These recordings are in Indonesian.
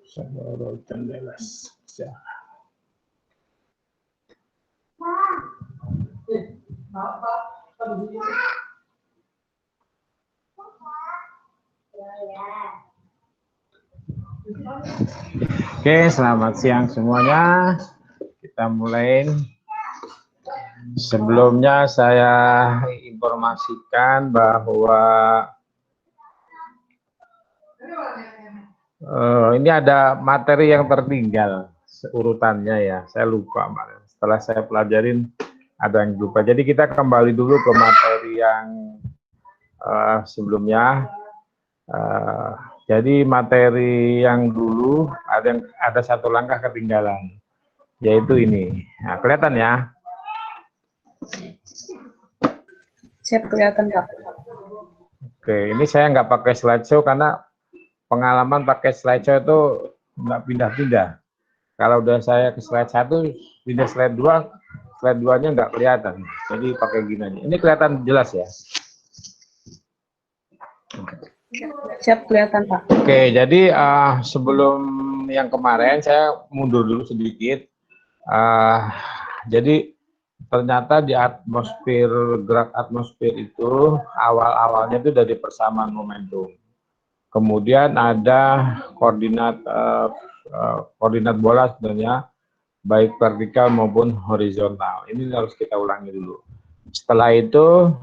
Ya. Oke, selamat siang semuanya. Kita mulai. Sebelumnya saya informasikan bahwa ini ada materi yang tertinggal urutannya ya. Saya lupa, setelah saya pelajarin ada yang lupa. Jadi kita kembali dulu ke materi yang sebelumnya. Jadi materi yang dulu ada satu langkah ketinggalan, yaitu ini. Nah, kelihatan ya? Siap, kelihatan Pak. Oke, ini saya nggak pakai slideshow karena pengalaman pakai slideshow itu nggak pindah-pindah. Kalau udah saya ke slide 1, pindah slide 2, slide 2-nya nggak kelihatan. Jadi pakai gini aja. Ini kelihatan jelas ya? Siap, kelihatan Pak. Oke, jadi sebelum yang kemarin saya mundur dulu sedikit. Jadi ternyata di atmosfer, gerak atmosfer itu awal-awalnya itu dari persamaan momentum. Kemudian ada koordinat bola sebenarnya baik vertikal maupun horizontal. Ini harus kita ulangi dulu. Setelah itu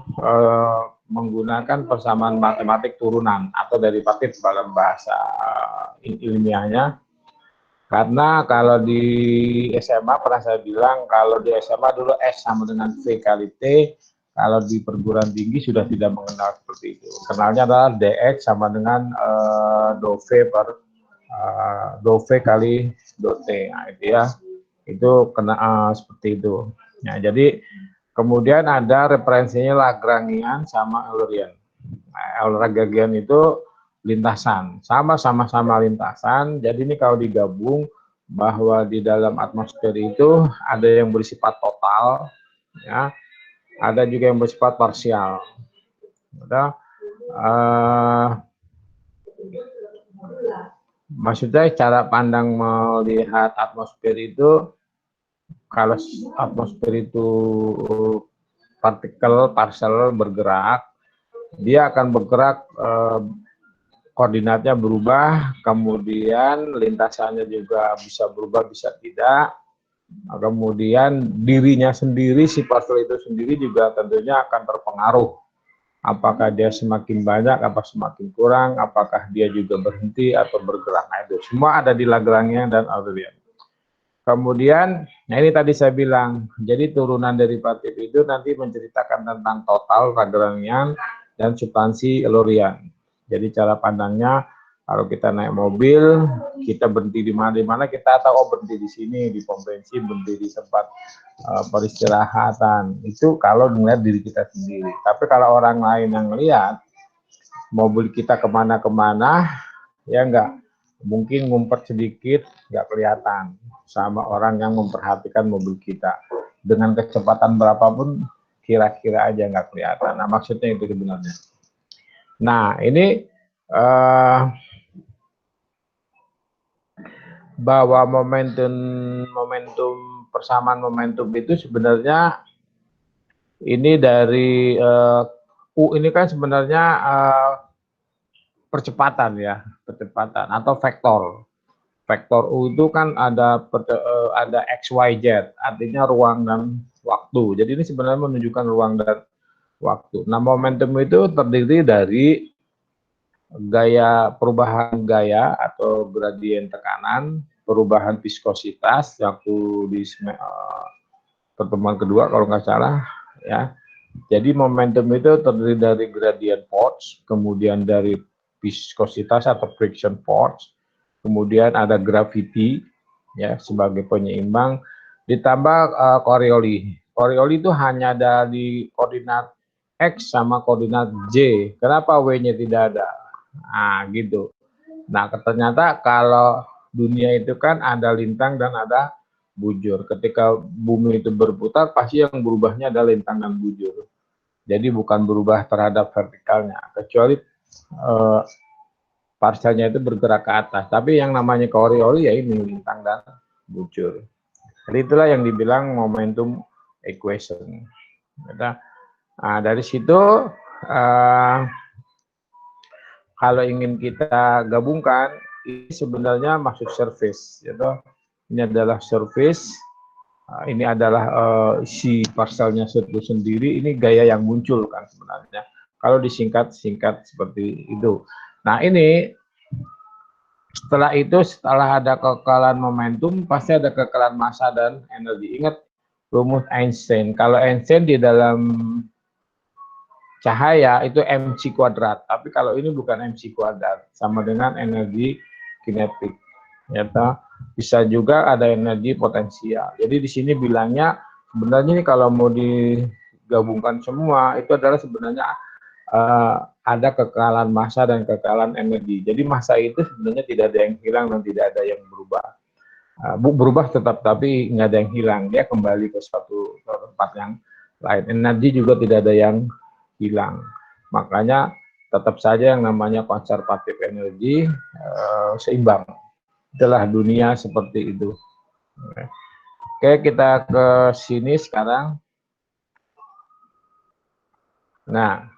menggunakan persamaan matematik turunan atau derivatif dalam bahasa ilmiahnya. Karena kalau di SMA pernah saya bilang, kalau di SMA dulu S sama dengan V kali T, kalau di perguruan tinggi sudah tidak mengenal seperti itu. Kenalnya adalah DX sama dengan do V kali do T. Nah, itu ya, itu kena seperti itu. Nah, jadi kemudian ada referensinya Lagrangian sama Eulerian. Nah, Lagrangian itu lintasan, sama-sama lintasan. Jadi ini kalau digabung bahwa di dalam atmosfer itu ada yang bersifat total, ya, ada juga yang bersifat parsial. Maksudnya cara pandang melihat atmosfer itu, kalau atmosfer itu partikel parsial bergerak, dia akan bergerak koordinatnya berubah, kemudian lintasannya juga bisa berubah, bisa tidak. Kemudian dirinya sendiri, si partikel itu sendiri juga tentunya akan terpengaruh. Apakah dia semakin banyak, apa semakin kurang, apakah dia juga berhenti atau bergerak. Nah, itu semua ada di Lagrangian dan Eulerian. Kemudian, nah ini tadi saya bilang, jadi turunan derivatif itu nanti menceritakan tentang total Lagrangian dan substansi Eulerian. Jadi cara pandangnya, kalau kita naik mobil, kita berhenti di mana kita tahu, oh berhenti di sini, di pom bensin, berhenti di tempat peristirahatan. Itu kalau melihat diri kita sendiri. Tapi kalau orang lain yang melihat mobil kita kemana-kemana, ya enggak, mungkin ngumpet sedikit, nggak kelihatan sama orang yang memperhatikan mobil kita. Dengan kecepatan berapapun, kira-kira aja nggak kelihatan. Nah, maksudnya itu sebenarnya. Nah, ini bahwa momentum persamaan momentum itu sebenarnya ini dari U ini kan sebenarnya percepatan ya, percepatan atau vektor. Vektor U itu kan ada X, Y, Z, artinya ruang dan waktu. Jadi ini sebenarnya menunjukkan ruang dan waktu. Nah, momentum itu terdiri dari perubahan gaya atau gradien tekanan, perubahan viskositas waktu di pertemuan kedua kalau nggak salah ya. Jadi momentum itu terdiri dari gradient force, kemudian dari viskositas atau friction force, kemudian ada gravity ya sebagai penyeimbang, ditambah Coriolis. Coriolis itu hanya ada di koordinat X sama koordinat Y. Kenapa W-nya tidak ada? Nah, gitu. Nah, ternyata kalau dunia itu kan ada lintang dan ada bujur. Ketika bumi itu berputar, pasti yang berubahnya adalah lintang dan bujur. Jadi bukan berubah terhadap vertikalnya, kecuali parsialnya itu bergerak ke atas. Tapi yang namanya Coriolis ya ini lintang dan bujur. Jadi itulah yang dibilang momentum equation. Nah, dari situ kalau ingin kita gabungkan, ini sebenarnya masuk service. Gitu. Ini adalah service. Ini adalah si parselnya itu sendiri. Ini gaya yang muncul kan sebenarnya. Kalau disingkat-singkat seperti itu. Nah ini setelah ada kekalahan momentum, pasti ada kekalahan massa dan energi. Ingat rumus Einstein. Kalau Einstein di dalam cahaya itu mc kuadrat, tapi kalau ini bukan mc kuadrat, sama dengan energi kinetik. Ya, bisa juga ada energi potensial. Jadi di sini bilangnya sebenarnya ini kalau mau digabungkan semua itu adalah sebenarnya ada kekalahan massa dan kekalahan energi. Jadi massa itu sebenarnya tidak ada yang hilang dan tidak ada yang berubah. Berubah tetap, tapi nggak ada yang hilang. Dia kembali ke suatu tempat yang lain. Energi juga tidak ada yang hilang. Makanya tetap saja yang namanya konservatif energi seimbang. Itulah dunia seperti itu. Oke, kita ke sini sekarang. Nah,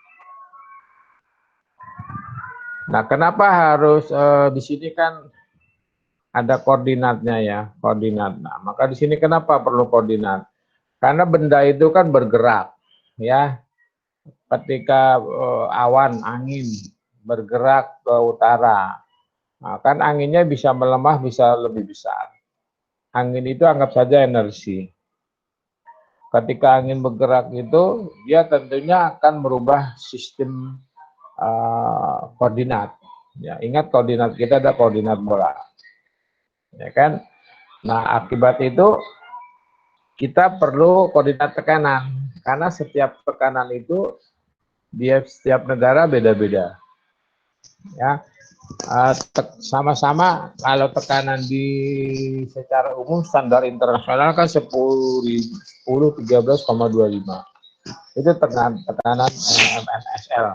kenapa harus di sini kan ada koordinatnya ya, koordinat. Nah, maka di sini kenapa perlu koordinat? Karena benda itu kan bergerak, ya. Ketika awan, angin bergerak ke utara, nah, kan anginnya bisa melemah, bisa lebih besar. Angin itu anggap saja energi. Ketika angin bergerak itu, dia tentunya akan merubah sistem koordinat. Ya, ingat koordinat kita ada koordinat bola. Ya kan? Nah, akibat itu kita perlu koordinat tekanan. Karena setiap tekanan itu dia setiap negara beda-beda. Ya, sama-sama kalau tekanan di secara umum standar internasional kan 13,25 itu tekanan MSL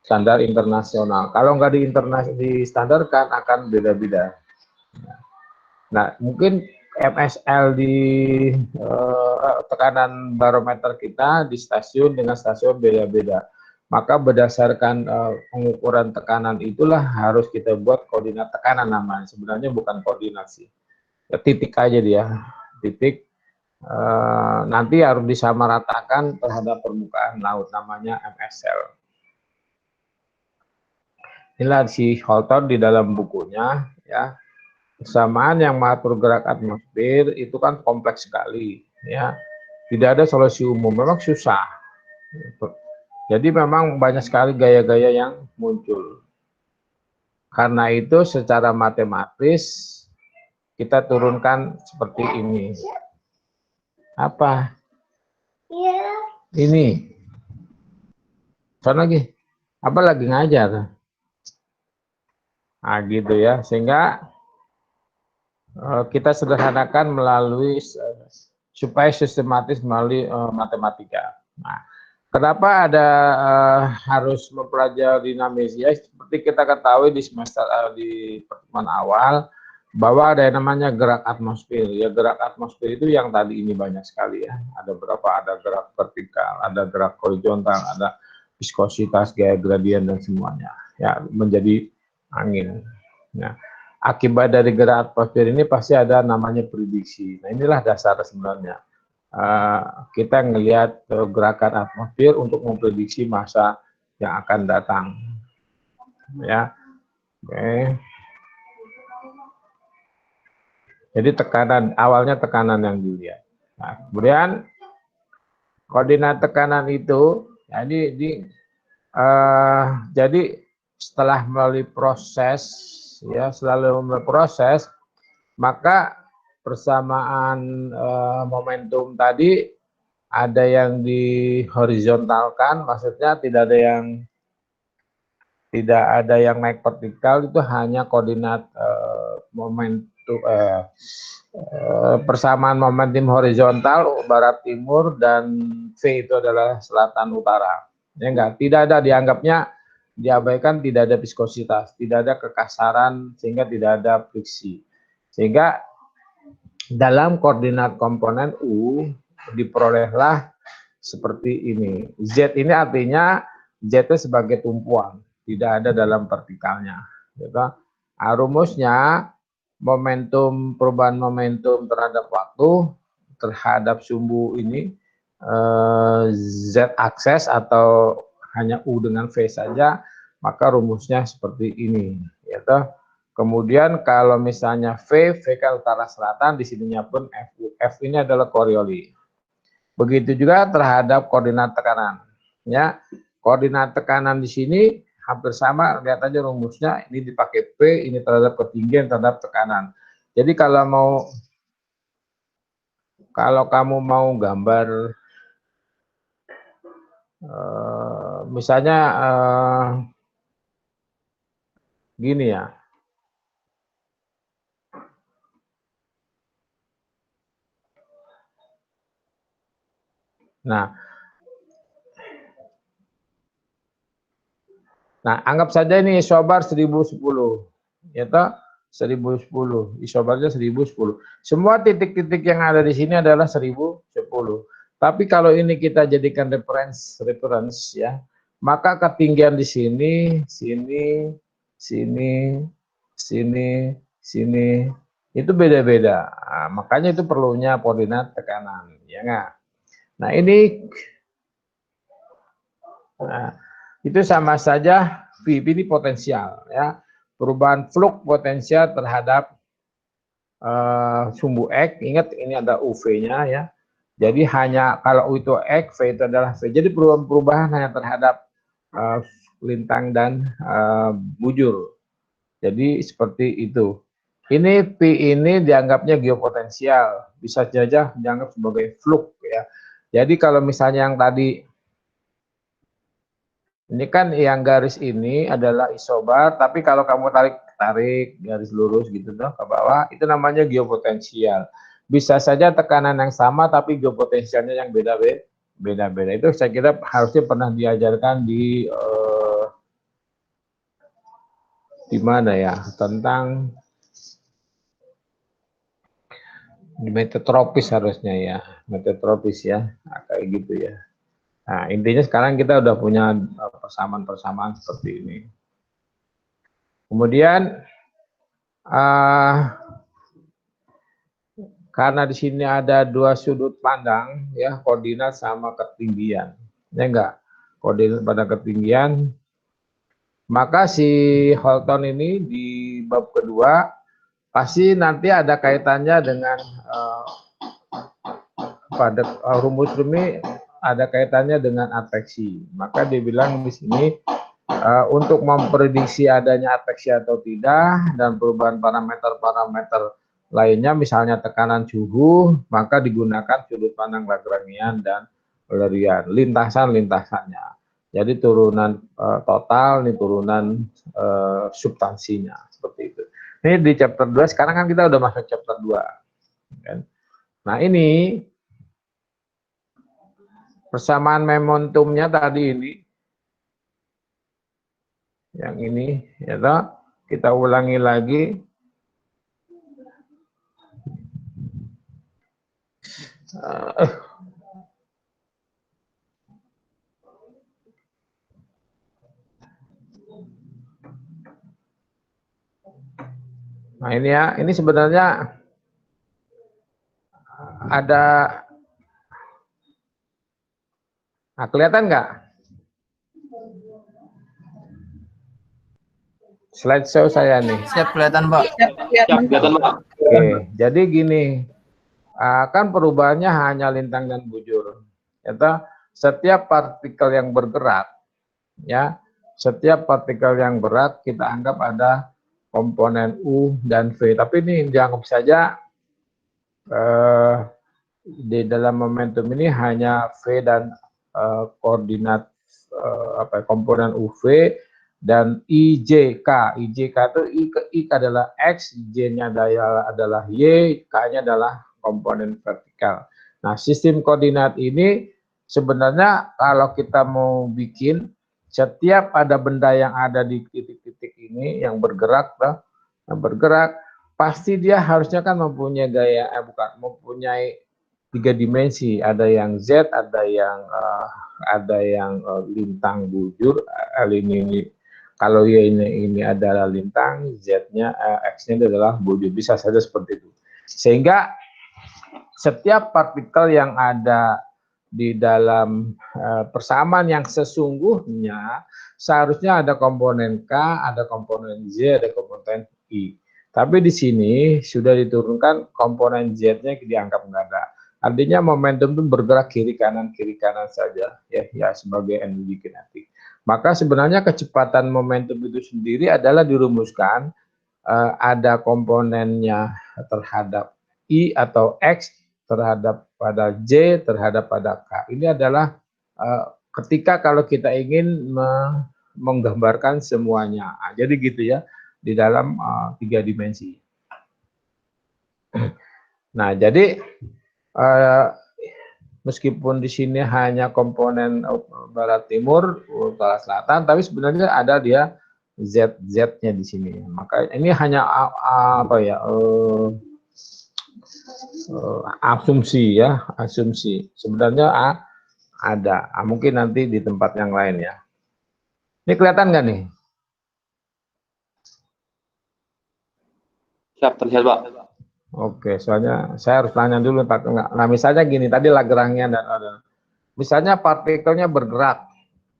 standar internasional. Kalau nggak di standarkan akan beda-beda. Nah mungkin MSL di tekanan barometer kita di stasiun dengan stasiun beda-beda. Maka berdasarkan pengukuran tekanan itulah harus kita buat koordinat tekanan namanya. Sebenarnya bukan koordinasi. Ya, titik aja dia. Titik nanti harus disamaratakan terhadap permukaan laut namanya MSL. Inilah si Holton di dalam bukunya ya. Persamaan yang mengatur gerak atmosfer itu kan kompleks sekali ya. Tidak ada solusi umum, memang susah. Jadi memang banyak sekali gaya-gaya yang muncul. Karena itu secara matematis kita turunkan seperti ini. Apa? Ini. Soal lagi. Apa lagi ngajar? Nah, gitu ya. Sehingga kita sederhanakan melalui supaya sistematis melalui matematika. Nah, kenapa ada harus mempelajari dinamisme? Seperti kita ketahui di semester di pertemuan awal bahwa ada yang namanya gerak atmosfer. Ya gerak atmosfer itu yang tadi ini banyak sekali ya. Ada berapa? Ada gerak vertikal, ada gerak horizontal, ada viskositas, gaya gradien dan semuanya. Ya menjadi angin. Nah, akibat dari gerak atmosfer ini pasti ada namanya prediksi. Nah inilah dasar sebenarnya. Kita ngelihat gerakan atmosfer untuk memprediksi masa yang akan datang. Ya, oke. Jadi tekanan awalnya tekanan yang dilihat. Nah, kemudian koordinat tekanan itu, jadi setelah melalui proses, ya selalu melalui proses, maka persamaan momentum tadi ada yang dihorizontalkan, maksudnya tidak ada yang naik vertikal, itu hanya koordinat momentum persamaan momentum horizontal barat timur dan V itu adalah selatan utara. Ya enggak, tidak ada dianggapnya diabaikan, tidak ada viskositas, tidak ada kekasaran, sehingga tidak ada friksi. Sehingga dalam koordinat komponen U diperolehlah seperti ini. Z ini artinya Z itu sebagai tumpuan, tidak ada dalam vertikalnya. Gitu. Rumusnya momentum, perubahan momentum terhadap waktu terhadap sumbu ini Z akses atau hanya U dengan V saja, maka rumusnya seperti ini. Gitu. Kemudian kalau misalnya V ke utara selatan, di sininya pun F ini adalah Coriolis. Begitu juga terhadap koordinat tekanan. Ya, koordinat tekanan di sini hampir sama, lihat aja rumusnya, ini dipakai P, ini terhadap ketinggian, terhadap tekanan. Jadi kalau kamu mau gambar, misalnya gini ya. Nah, anggap saja ini isobar 1010, ya toh? 1010, isobarnya 1010. Semua titik-titik yang ada di sini adalah 1010. Tapi kalau ini kita jadikan reference ya, maka ketinggian di sini, sini, itu beda-beda. Nah, makanya itu perlunya koordinat tekanan, ya nggak? Nah ini, itu sama saja V ini potensial, ya. Perubahan flux potensial terhadap sumbu X. Ingat ini ada UV-nya, ya. Jadi hanya kalau itu X, V itu adalah V. Jadi perubahan hanya terhadap lintang dan bujur. Jadi seperti itu. Ini P ini dianggapnya geopotensial, bisa saja dianggap sebagai flux, ya. Jadi kalau misalnya yang tadi ini kan yang garis ini adalah isobar, tapi kalau kamu tarik garis lurus gitu tuh ke bawah, itu namanya geopotensial. Bisa saja tekanan yang sama tapi geopotensialnya yang beda-beda. Itu saya kira harusnya pernah diajarkan di mana ya, tentang di metode tropis harusnya ya, metode tropis ya, kayak gitu ya. Nah, intinya sekarang kita udah punya persamaan-persamaan seperti ini. Kemudian karena di sini ada dua sudut pandang, ya, koordinat sama ketinggian, ya enggak, koordinat pada ketinggian, maka si Holton ini di bab kedua pasti nanti ada kaitannya dengan pada rumus ini ada kaitannya dengan adveksi. Maka dibilang di sini untuk memprediksi adanya adveksi atau tidak dan perubahan parameter-parameter lainnya, misalnya tekanan suhu, maka digunakan sudut pandang Lagrangian dan Eulerian, lintasan-lintasannya. Jadi turunan total, ini turunan substansinya, seperti itu. Ini di chapter 2, sekarang kan kita udah masuk chapter 2. Kan? Nah ini, persamaan momentumnya tadi ini, yang ini, ya toh, kita ulangi lagi. Nah ini ya, ini sebenarnya ada, nah kelihatan nggak? Slideshow saya nih. Siap, kelihatan, Pak. Siap, kelihatan, Pak. Oke, jadi gini, kan perubahannya hanya lintang dan bujur. Yaitu setiap partikel yang bergerak, ya, setiap partikel yang berat kita anggap ada komponen U dan V. Tapi ini dianggap saja di dalam momentum ini hanya V dan koordinat komponen UV dan IJK. IJK itu I adalah X, J-nya adalah Y, K-nya adalah komponen vertikal. Nah, sistem koordinat ini sebenarnya kalau kita mau bikin Setiap ada benda yang ada di titik-titik ini yang bergerak, pasti dia harusnya kan mempunyai gaya, mempunyai 3 dimensi. Ada yang Z, ada yang lintang bujur, ini kalau Y ini adalah lintang, Z-nya, X-nya adalah bujur, bisa saja seperti itu. Sehingga setiap partikel yang ada di dalam persamaan yang sesungguhnya seharusnya ada komponen K, ada komponen Z, ada komponen I. Tapi di sini sudah diturunkan komponen Z-nya dianggap nggak ada. Artinya momentum itu bergerak kiri kanan saja, ya sebagai energi kinetik. Maka sebenarnya kecepatan momentum itu sendiri adalah dirumuskan ada komponennya terhadap I atau X, terhadap pada J, terhadap pada K. Ini adalah ketika kalau kita ingin menggambarkan semuanya. Jadi gitu ya, di dalam 3 dimensi. Nah, jadi meskipun di sini hanya komponen barat timur, utara selatan, tapi sebenarnya ada dia Z-nya di sini. Maka ini hanya apa ya? Asumsi ya, asumsi. Sebenarnya ada, mungkin nanti di tempat yang lain ya. Ini kelihatan nggak nih? Siap, terlihat Pak. Oke, soalnya saya harus tanya dulu. Nah, misalnya gini, tadi Lagrangian dan ada. Misalnya partikelnya bergerak,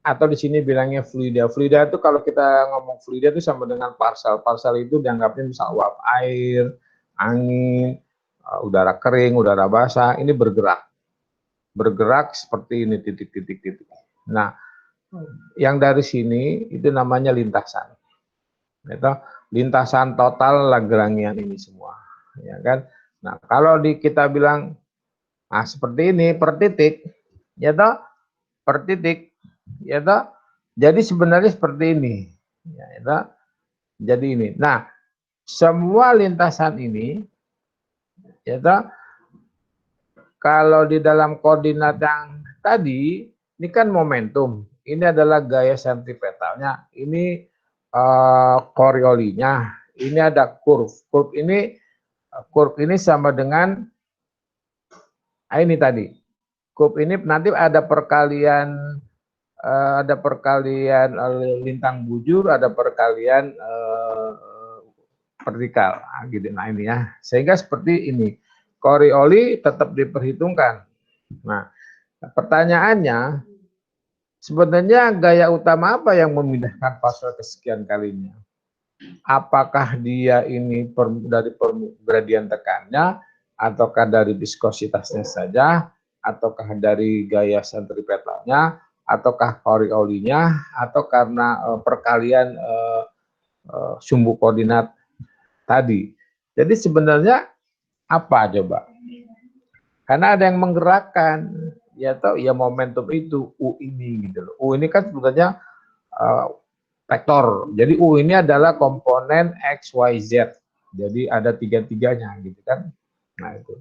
atau di sini bilangnya fluida. Fluida itu kalau kita ngomong fluida itu sama dengan parsel. Parsel itu dianggapnya bisa uap air, angin, udara kering, udara basah, ini bergerak. Bergerak seperti ini, titik-titik. Nah, yang dari sini itu namanya lintasan. Itu lintasan total Lagrangian ini semua. Ya kan? Nah, kalau kita bilang seperti ini per titik, ya toh, per titik, ya toh. Jadi sebenarnya seperti ini. Ya toh. Jadi ini. Nah, semua lintasan ini, ya toh, kalau di dalam koordinat yang tadi, ini kan momentum. Ini adalah gaya sentripetalnya. Ini Coriolisnya. Ini ada curve. Curve ini sama dengan ini tadi. Curve ini nanti ada perkalian lintang bujur, ada perkalian vertikal. Gitu. Nah ini ya. Sehingga seperti ini. Coriolis tetap diperhitungkan. Nah, pertanyaannya, sebenarnya gaya utama apa yang memindahkan fase kesekian kalinya? Apakah dia ini dari gradien tekannya, ataukah dari viskositasnya saja, ataukah dari gaya sentripetalnya, ataukah Coriolisnya, atau karena perkalian sumbu koordinat tadi. Jadi sebenarnya apa coba? Karena ada yang menggerakkan, ya toh, ya momentum itu U ini gitu loh. U ini kan sebenarnya vektor. Jadi U ini adalah komponen X, Y, Z. Jadi ada tiga-tiganya gitu kan. Nah itu.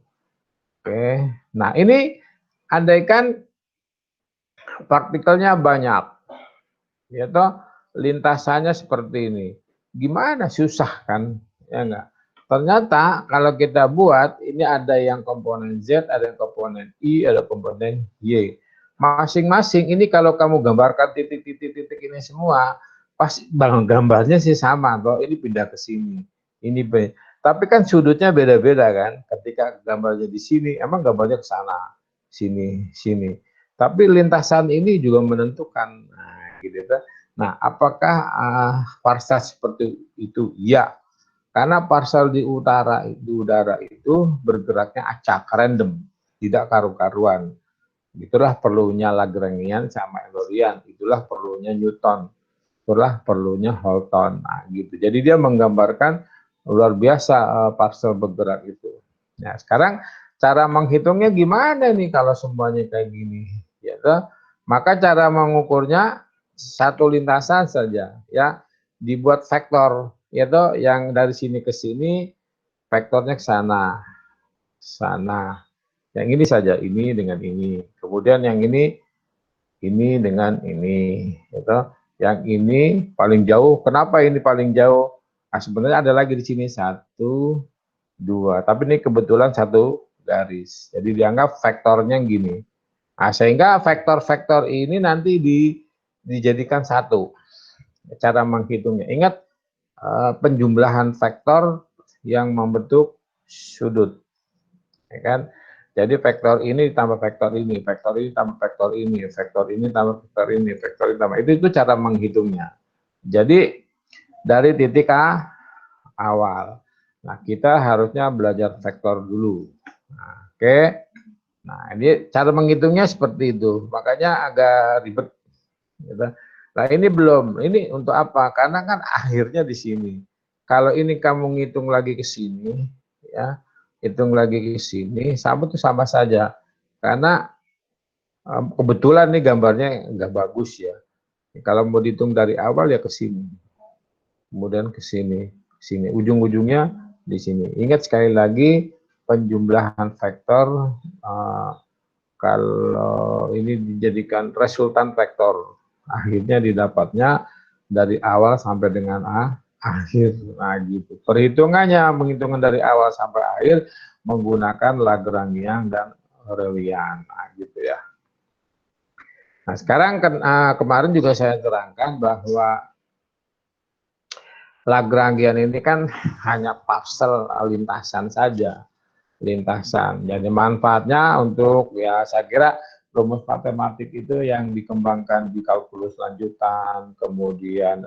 Oke. Nah ini andaikan partikelnya banyak. Ya toh, lintasannya seperti ini. Gimana, susah kan? Ya enggak? Ternyata kalau kita buat, ini ada yang komponen Z, ada yang komponen I, ada komponen Y. Masing-masing ini kalau kamu gambarkan titik-titik ini semua, pasti gambarnya sih sama, kok ini pindah ke sini. Ini tapi kan sudutnya beda-beda kan. Ketika gambarnya di sini, emang gambarnya ke sana, sini, sini. Tapi lintasan ini juga menentukan. Nah, gitu. Nah, apakah parsel seperti itu? Ya. Karena parsel di udara itu bergeraknya acak, random, tidak karu-karuan. Itulah perlunya Lagrangian sama Eulerian, itulah perlunya Newton, itulah perlunya Holton. Nah, gitu. Jadi dia menggambarkan luar biasa parsel bergerak itu. Nah, sekarang cara menghitungnya gimana nih kalau semuanya kayak gini? Ya, maka cara mengukurnya satu lintasan saja, ya, dibuat vektor, yaitu yang dari sini ke sini vektornya ke sana, sana. Yang ini saja, ini dengan ini. Kemudian yang ini dengan ini, gitu. Yang ini paling jauh. Kenapa ini paling jauh? Nah, sebenarnya ada lagi di sini 1, 2. Tapi ini kebetulan satu garis. Jadi dianggap vektornya gini. Nah, sehingga vektor-vektor ini nanti dijadikan satu. Cara menghitungnya. Ingat penjumlahan vektor yang membentuk sudut. Ya kan? Jadi vektor ini ditambah vektor ini, vektor ini tambah vektor ini, vektor ini tambah vektor ini, vektor ini tambah itu cara menghitungnya. Jadi dari titik A awal. Nah, kita harusnya belajar vektor dulu. Nah, oke. Nah, ini cara menghitungnya seperti itu. Makanya agak ribet. Gitu. Nah, ini belum. Ini untuk apa? Karena kan akhirnya di sini. Kalau ini kamu ngitung lagi ke sini, ya, hitung lagi ke sini, sama saja. Karena kebetulan nih gambarnya nggak bagus ya. Kalau mau dihitung dari awal ya ke sini, kemudian ke sini, ujung-ujungnya di sini. Ingat sekali lagi penjumlahan vektor kalau ini dijadikan resultan vektor, akhirnya didapatnya dari awal sampai dengan akhir. Nah, gitu. Perhitungannya menghitungkan dari awal sampai akhir menggunakan Lagrangian dan Aurelian. Nah, gitu ya. Nah, sekarang kemarin juga saya terangkan bahwa Lagrangian ini kan hanya parcel lintasan saja, lintasan. Jadi manfaatnya untuk ya saya kira rumus matematik itu yang dikembangkan di kalkulus lanjutan, kemudian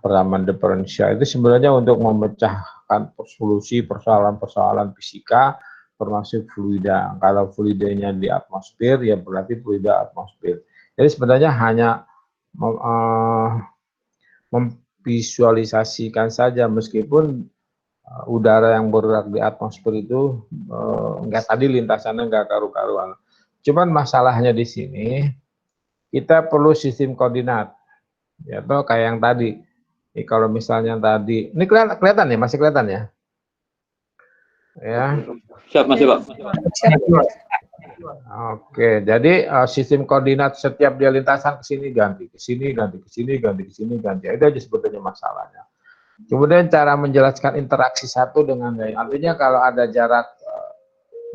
peraman diferensial itu sebenarnya untuk memecahkan solusi persoalan-persoalan fisika termasuk fluida. Kalau fluidanya di atmosfer ya berarti fluida atmosfer. Jadi sebenarnya hanya memvisualisasikan saja meskipun udara yang bergerak di atmosfer itu enggak tadi lintasannya enggak karu-karuan. Cuman masalahnya di sini kita perlu sistem koordinat. Ya toh kayak yang tadi. Ini kalau misalnya tadi, ini kelihatan ya, masih kelihatan ya? Ya. Siap, masih Pak. Oke, jadi sistem koordinat setiap dia lintasan ke sini ganti, ke sini ganti, ke sini ganti, ke sini ganti. Itu aja sebetulnya masalahnya. Kemudian cara menjelaskan interaksi satu dengan lain. Artinya kalau ada jarak,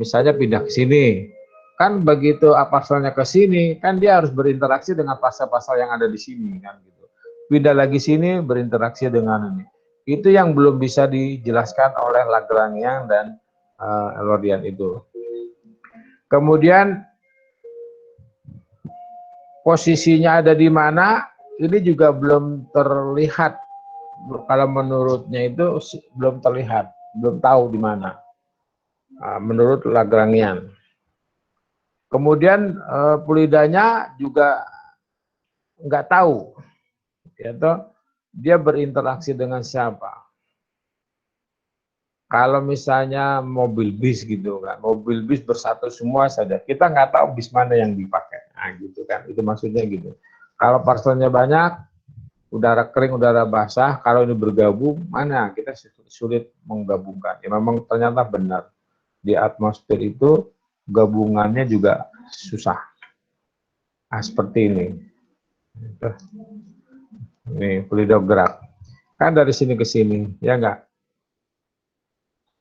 misalnya pindah ke sini, kan begitu parselnya ke sini, kan dia harus berinteraksi dengan pasal-pasal yang ada di sini, kan gitu. Pindah lagi sini berinteraksi dengan ini. Itu yang belum bisa dijelaskan oleh Lagrangian dan Aurelian itu. Kemudian posisinya ada di mana, ini juga belum terlihat. Kalau menurutnya itu belum terlihat, belum tahu di mana. Menurut Lagrangian. Kemudian fluidanya juga nggak tahu, yaitu dia berinteraksi dengan siapa. Kalau misalnya mobil bis gitu kan, mobil bis bersatu semua saja, kita nggak tahu bis mana yang dipakai, nah gitu kan, itu maksudnya gitu. Kalau parselnya banyak, udara kering, udara basah, kalau ini bergabung, mana kita sulit menggabungkan. Ya memang ternyata benar di atmosfer itu gabungannya juga susah. Nah, seperti ini. Ini fluido gerak. Kan dari sini ke sini, ya enggak?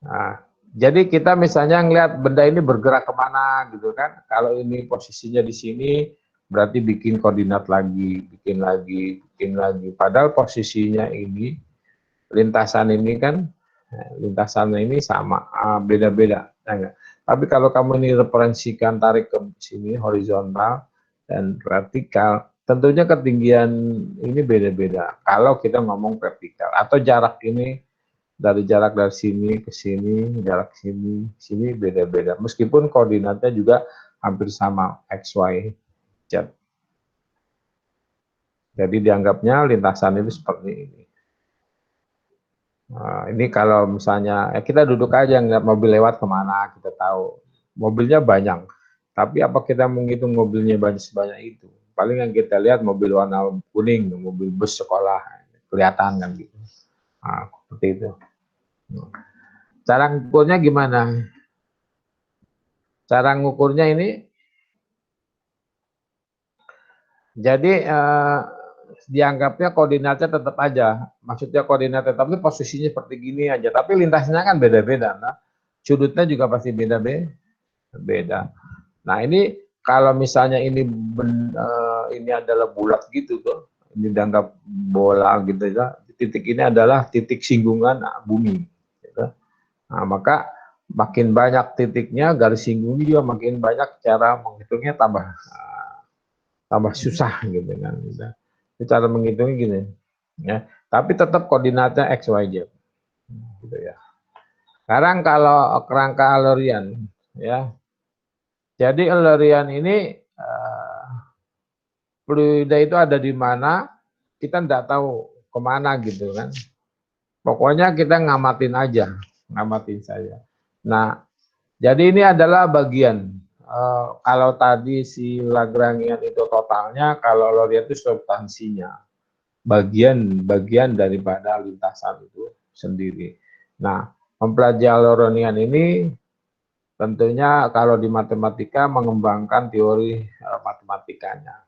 Nah, jadi kita misalnya ngelihat benda ini bergerak kemana gitu kan. Kalau ini posisinya di sini, berarti bikin koordinat lagi, bikin lagi, bikin lagi. Padahal posisinya ini, lintasan ini kan, lintasannya ini sama, beda-beda. Ya, tapi kalau kamu ini referensikan tarik ke sini horizontal dan vertikal, tentunya ketinggian ini beda-beda. Kalau kita ngomong vertikal atau jarak ini dari sini ke sini, jarak sini beda-beda. Meskipun koordinatnya juga hampir sama x, y, z. Jadi dianggapnya lintasan itu seperti ini. Nah, ini kalau misalnya kita duduk aja ngeliat mobil lewat kemana, kita tahu mobilnya banyak. Tapi apa kita menghitung mobilnya banyak sebanyak itu? Paling yang kita lihat mobil warna kuning, mobil bus sekolah, kelihatan kan gitu. Nah, seperti itu. Cara ngukurnya gimana? Cara ngukurnya ini Jadi dianggapnya koordinatnya tetap aja, maksudnya koordinat tetap itu posisinya seperti gini aja, tapi lintasnya kan beda-beda, nah sudutnya juga pasti beda-beda. Nah ini kalau misalnya ini adalah bulat gitu tuh, ini dianggap bola gitu ya, titik ini adalah titik singgungan bumi. Gitu. Nah maka makin banyak titiknya, garis singgungnya juga makin banyak, cara menghitungnya tambah susah gitu kan. Itu cara menghitungnya gini. Ya, tapi tetap koordinatnya X, Y, Z. Gitu ya. Sekarang kalau kerangka Eulerian, ya. Jadi Eulerian ini fluida itu ada di mana, kita tidak tahu kemana gitu kan. Pokoknya kita ngamatin aja, ngamatin saja. Nah, jadi ini adalah bagian. Kalau tadi si Lagrangian itu totalnya, kalau Eulerian itu substansinya. Bagian daripada lintasan itu sendiri. Nah, mempelajari Eulerian ini tentunya kalau di matematika mengembangkan teori matematikanya.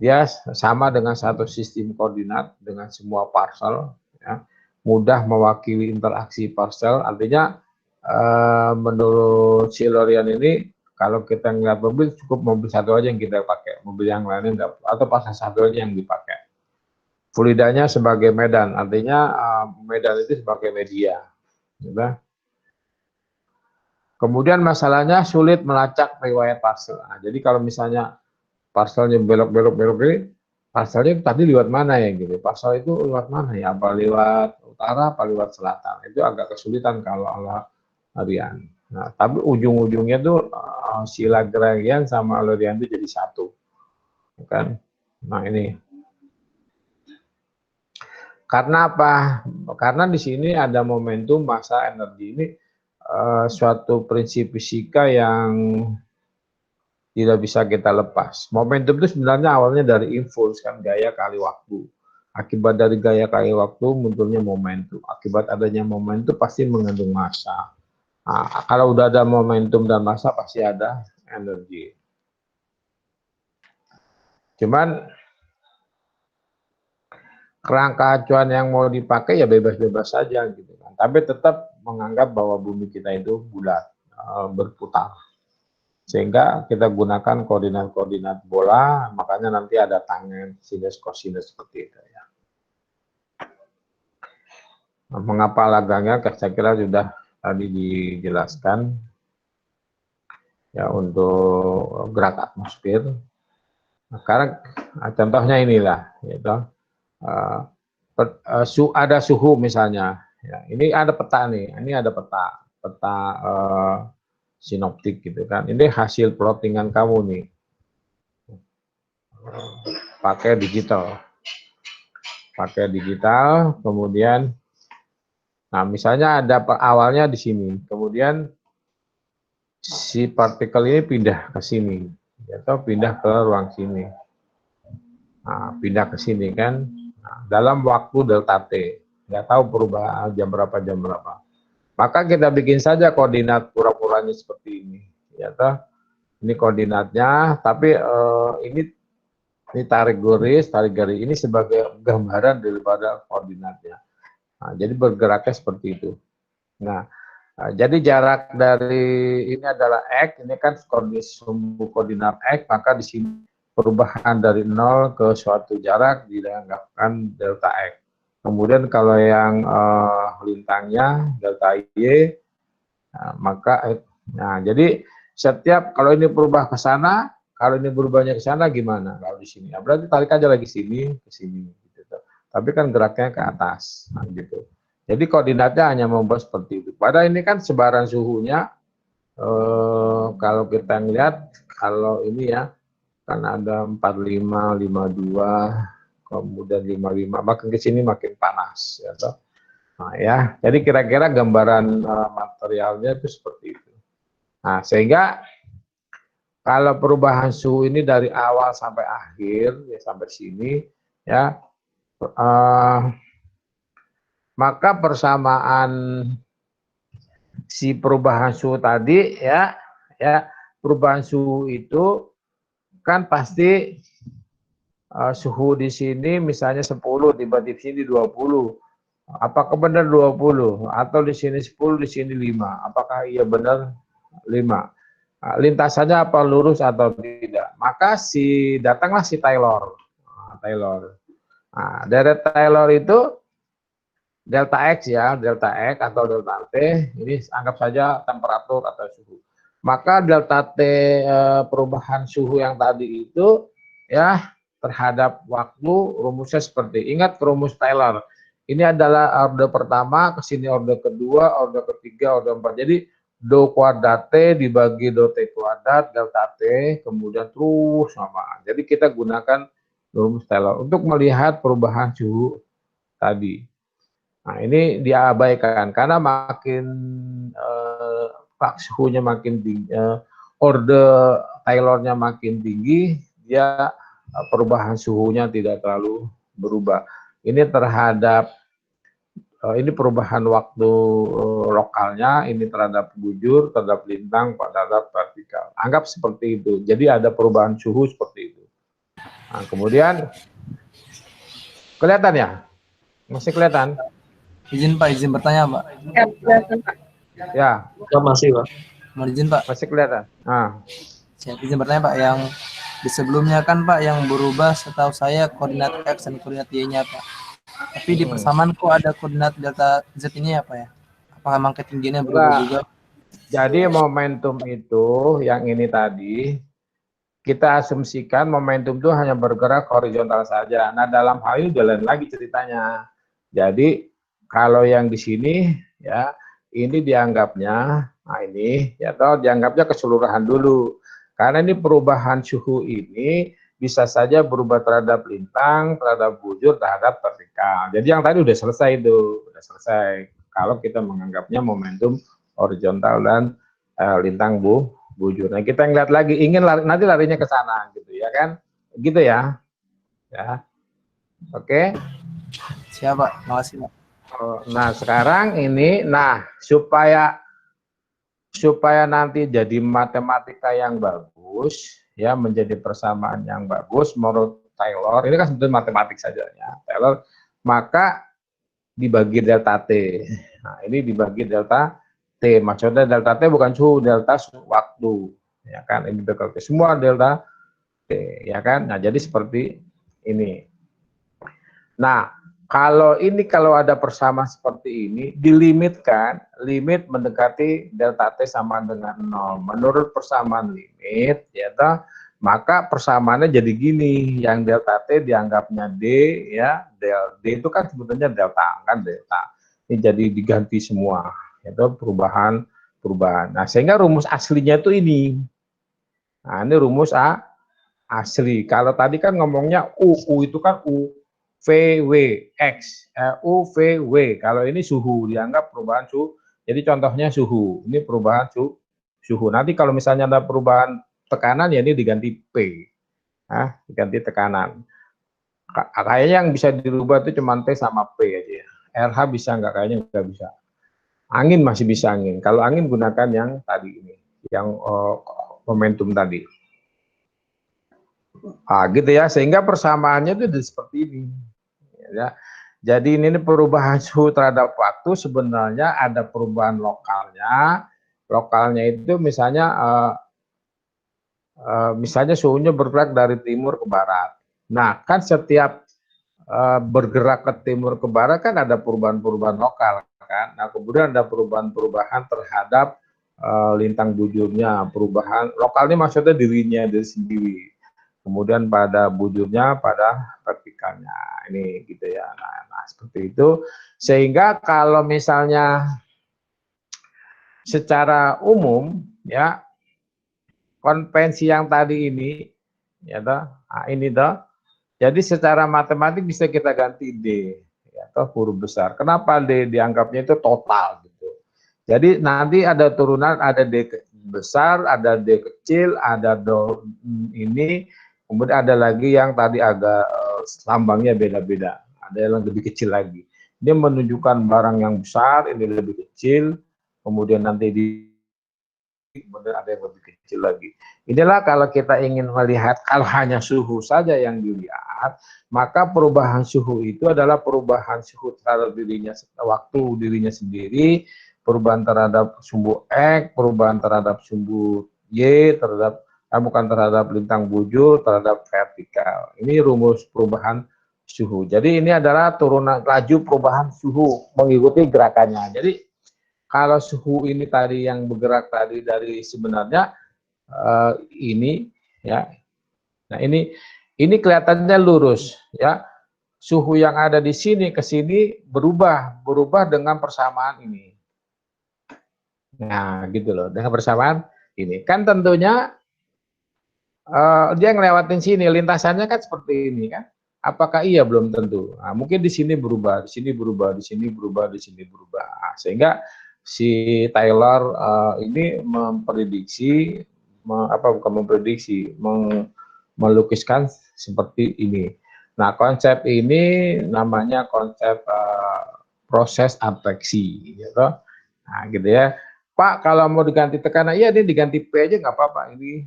Dia sama dengan satu sistem koordinat dengan semua parcel, ya, mudah mewakili interaksi parcel. Artinya menurut si Eulerian ini, kalau kita ngeliat mobil, cukup mobil satu aja yang kita pakai, mobil yang lainnya enggak, atau pasang satu aja yang dipakai. Fluidanya sebagai medan, artinya medan itu sebagai media. Gitu. Kemudian masalahnya sulit melacak riwayat parcel. Nah, jadi kalau misalnya parcelnya belok-belok ini, parcelnya tadi lewat mana ya gitu. Parcel itu lewat mana ya? Apa lewat utara, apa lewat selatan? Itu agak kesulitan kalau Eulerian. Nah, tapi ujung-ujungnya tuh si Lagrangian sama Eulerian itu jadi satu. Kan? Nah, ini. Karena apa? Karena di sini ada momentum massa energi ini, suatu prinsip fisika yang tidak bisa kita lepas. Momentum itu sebenarnya awalnya dari impuls, kan, gaya kali waktu. Akibat dari gaya kali waktu munculnya momentum. Akibat adanya momentum pasti mengandung massa. Nah, kalau udah ada momentum dan massa pasti ada energi. Cuman kerangka acuan yang mau dipakai ya bebas-bebas saja gitu kan. Tapi tetap menganggap bahwa bumi kita itu bulat, berputar. Sehingga kita gunakan koordinat-koordinat bola, makanya nanti ada tangen, sinus, kosinus seperti itu ya. Nah, mengapa Lagrangian? Saya kira sudah tadi dijelaskan ya untuk gerak atmosfer. Nah, sekarang contohnya inilah, gitu. Ada suhu misalnya. Ya, ini ada peta nih, ini ada peta sinoptik gitu kan. Ini hasil plottingan kamu nih. Pakai digital, kemudian, nah misalnya ada awalnya di sini, kemudian si partikel ini pindah ke sini, atau pindah ke ruang sini, nah, pindah ke sini kan, nah, dalam waktu delta t, nggak tahu perubahan jam berapa, maka kita bikin saja koordinat pura-puranya seperti ini, ya toh, ini koordinatnya, tapi ini tarik garis ini sebagai gambaran daripada koordinatnya. Nah, jadi bergeraknya seperti itu. Nah, jadi jarak dari ini adalah X, ini kan sumbu koordinat X, maka di sini perubahan dari 0 ke suatu jarak dianggapkan delta X. Kemudian kalau yang lintangnya delta Y, maka jadi setiap kalau ini berubah ke sana, kalau ini berubahnya ke sana gimana? Kalau di sini, ya berarti tarik aja lagi sini ke sini. Gitu. Tapi kan geraknya ke atas, nah, gitu. Jadi koordinatnya hanya membuat seperti itu. Padahal ini kan sebaran suhunya, kalau kita lihat, kalau ini ya, kan ada 45, 52, kemudian 55, makin ke sini makin panas. Ya, nah, ya, jadi kira-kira gambaran materialnya itu seperti itu. Nah, sehingga kalau perubahan suhu ini dari awal sampai akhir, ya sampai sini, ya, maka persamaan si perubahan suhu tadi, ya, perubahan suhu itu kan pasti suhu di sini misalnya 10, tiba-tiba di sini 20. Apakah benar 20? Atau di sini 10, di sini 5? Apakah iya benar 5? Nah, lintasannya apa lurus atau tidak? Maka datanglah si Taylor. Taylor. Nah, dari Taylor itu delta X ya, delta X atau delta T, ini anggap saja temperatur atau suhu. Maka delta T perubahan suhu yang tadi itu ya terhadap waktu rumusnya seperti, ingat rumus Taylor. Ini adalah orde pertama, ke sini orde kedua, orde ketiga, orde empat. Jadi do kuadrat T dibagi do T kuadrat delta T, kemudian terus sama. Jadi kita gunakan rumus Taylor untuk melihat perubahan suhu tadi. Nah, ini diabaikan karena makin suhunya makin tinggi, orde Taylornya makin tinggi, dia perubahan suhunya tidak terlalu berubah. Ini terhadap ini perubahan waktu lokalnya, ini terhadap bujur, terhadap lintang, terhadap vertikal. Anggap seperti itu. Jadi ada perubahan suhu seperti itu. Nah, kemudian kelihatan ya? Masih kelihatan? Izin Pak, izin bertanya Pak. Ya, kelihatan Pak. Ya. Masih Pak. Mau izin Pak? Masih kelihatan. Nah. Saya izin bertanya Pak, yang di sebelumnya kan Pak yang berubah setahu saya koordinat X dan koordinat Y-nya Pak. Tapi di persamaan kok ada koordinat delta Z ini ya Pak ya? Apakah memang ketinggiannya berubah juga? Jadi momentum itu yang ini tadi kita asumsikan momentum itu hanya bergerak horizontal saja. Nah, dalam hal ini jalan lagi ceritanya. Jadi kalau yang di sini ya ini dianggapnya, nah ini ya atau dianggapnya keseluruhan dulu. Karena ini perubahan suhu ini bisa saja berubah terhadap lintang, terhadap bujur, terhadap vertikal. Jadi yang tadi udah selesai itu, udah selesai. Kalau kita menganggapnya momentum horizontal dan lintang bujur. Nah, kita ngeliat lagi, ingin nanti larinya ke sana gitu ya kan? Gitu ya. Ya. Oke. Siap Pak, makasih Pak. Nah, sekarang ini supaya nanti jadi matematika yang bagus ya, menjadi persamaan yang bagus menurut Taylor, ini kan sebetulnya matematik saja ya, Taylor, maka dibagi delta T. Nah, ini dibagi delta T, maksudnya delta T bukan suhu, delta waktu ya kan, ini delta T semua delta T ya kan. Nah, jadi seperti ini. Nah, kalau ada persamaan seperti ini, dilimitkan, limit mendekati delta T sama dengan 0. Menurut persamaan limit, ya toh, maka persamaannya jadi gini, yang delta T dianggapnya D, ya, D itu kan sebetulnya delta, kan delta. Ini jadi diganti semua, itu perubahan. Nah, sehingga rumus aslinya itu ini. Nah, ini rumus asli. Kalau tadi kan ngomongnya U itu kan U. VW X, UVW. Kalau ini suhu, dianggap perubahan suhu. Jadi contohnya suhu. Ini perubahan suhu. Nanti kalau misalnya ada perubahan tekanan, ya ini diganti P. Nah, diganti tekanan. Kayaknya yang bisa dirubah itu cuma T sama P aja. RH bisa nggak? Kayaknya nggak bisa. Angin masih bisa angin. Kalau angin gunakan yang tadi ini, yang momentum tadi. Gitu ya. Sehingga persamaannya itu seperti ini. Ya. Jadi ini perubahan suhu terhadap waktu sebenarnya ada perubahan lokalnya. Lokalnya itu misalnya misalnya suhunya bergerak dari timur ke barat. Nah, kan setiap bergerak ke timur ke barat kan ada perubahan-perubahan lokal kan. Nah, kemudian ada perubahan-perubahan terhadap lintang bujurnya, perubahan lokal ini maksudnya diri sendiri. Kemudian pada bujurnya, pada vertikalnya, ini gitu ya. Nah, seperti itu. Sehingga kalau misalnya secara umum ya konvensi yang tadi ini, ya toh, nah, ini toh. Jadi secara matematik bisa kita ganti D, ya toh, huruf besar. Kenapa D dianggapnya itu total gitu? Jadi nanti ada turunan, ada D besar, ada D kecil, ada do ini. Kemudian ada lagi yang tadi agak lambangnya beda-beda. Ada yang lebih kecil lagi. Dia menunjukkan barang yang besar, ini lebih kecil. Kemudian nanti di kemudian ada yang lebih kecil lagi. Inilah kalau kita ingin melihat, kalau hanya suhu saja yang dilihat, maka perubahan suhu itu adalah perubahan suhu terhadap dirinya sendiri, perubahan terhadap sumbu X, perubahan terhadap sumbu Y, bukan terhadap lintang bujur, terhadap vertikal. Ini rumus perubahan suhu. Jadi ini adalah turunan laju perubahan suhu mengikuti gerakannya. Jadi kalau suhu ini tadi yang bergerak tadi dari sebenarnya ini ya. Nah, ini kelihatannya lurus ya. Suhu yang ada di sini ke sini berubah dengan persamaan ini. Nah, gitu loh. Dengan persamaan ini. Kan tentunya dia ngelewatin sini, lintasannya kan seperti ini kan. Apakah iya? Belum tentu. Nah, mungkin di sini berubah, di sini berubah, di sini berubah, di sini berubah. Nah, sehingga si Taylor ini memprediksi, melukiskan seperti ini. Nah, konsep ini namanya konsep proses adveksi, gitu. Nah, gitu ya. Pak, kalau mau diganti tekanan, iya ini diganti P aja nggak apa-apa. Ini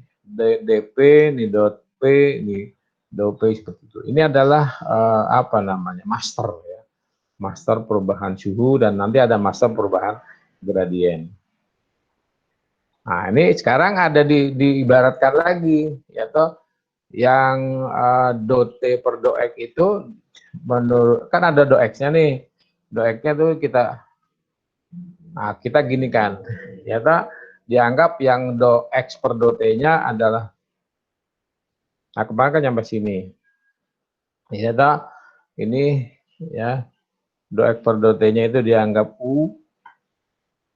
DP, ini dot P, ini dot P seperti itu. Ini adalah apa namanya, master ya. Master perubahan suhu dan nanti ada master perubahan gradien. Nah, ini sekarang ada diibaratkan lagi, yaitu yang dot T per dot X itu menurut kan ada dot X-nya nih. Dot X-nya tuh kita gini kan, yaitu dianggap yang dot X per dot T-nya adalah, nah kemarin kan sampai sini. Yaitu ini ya, dot X per dot T-nya itu dianggap U.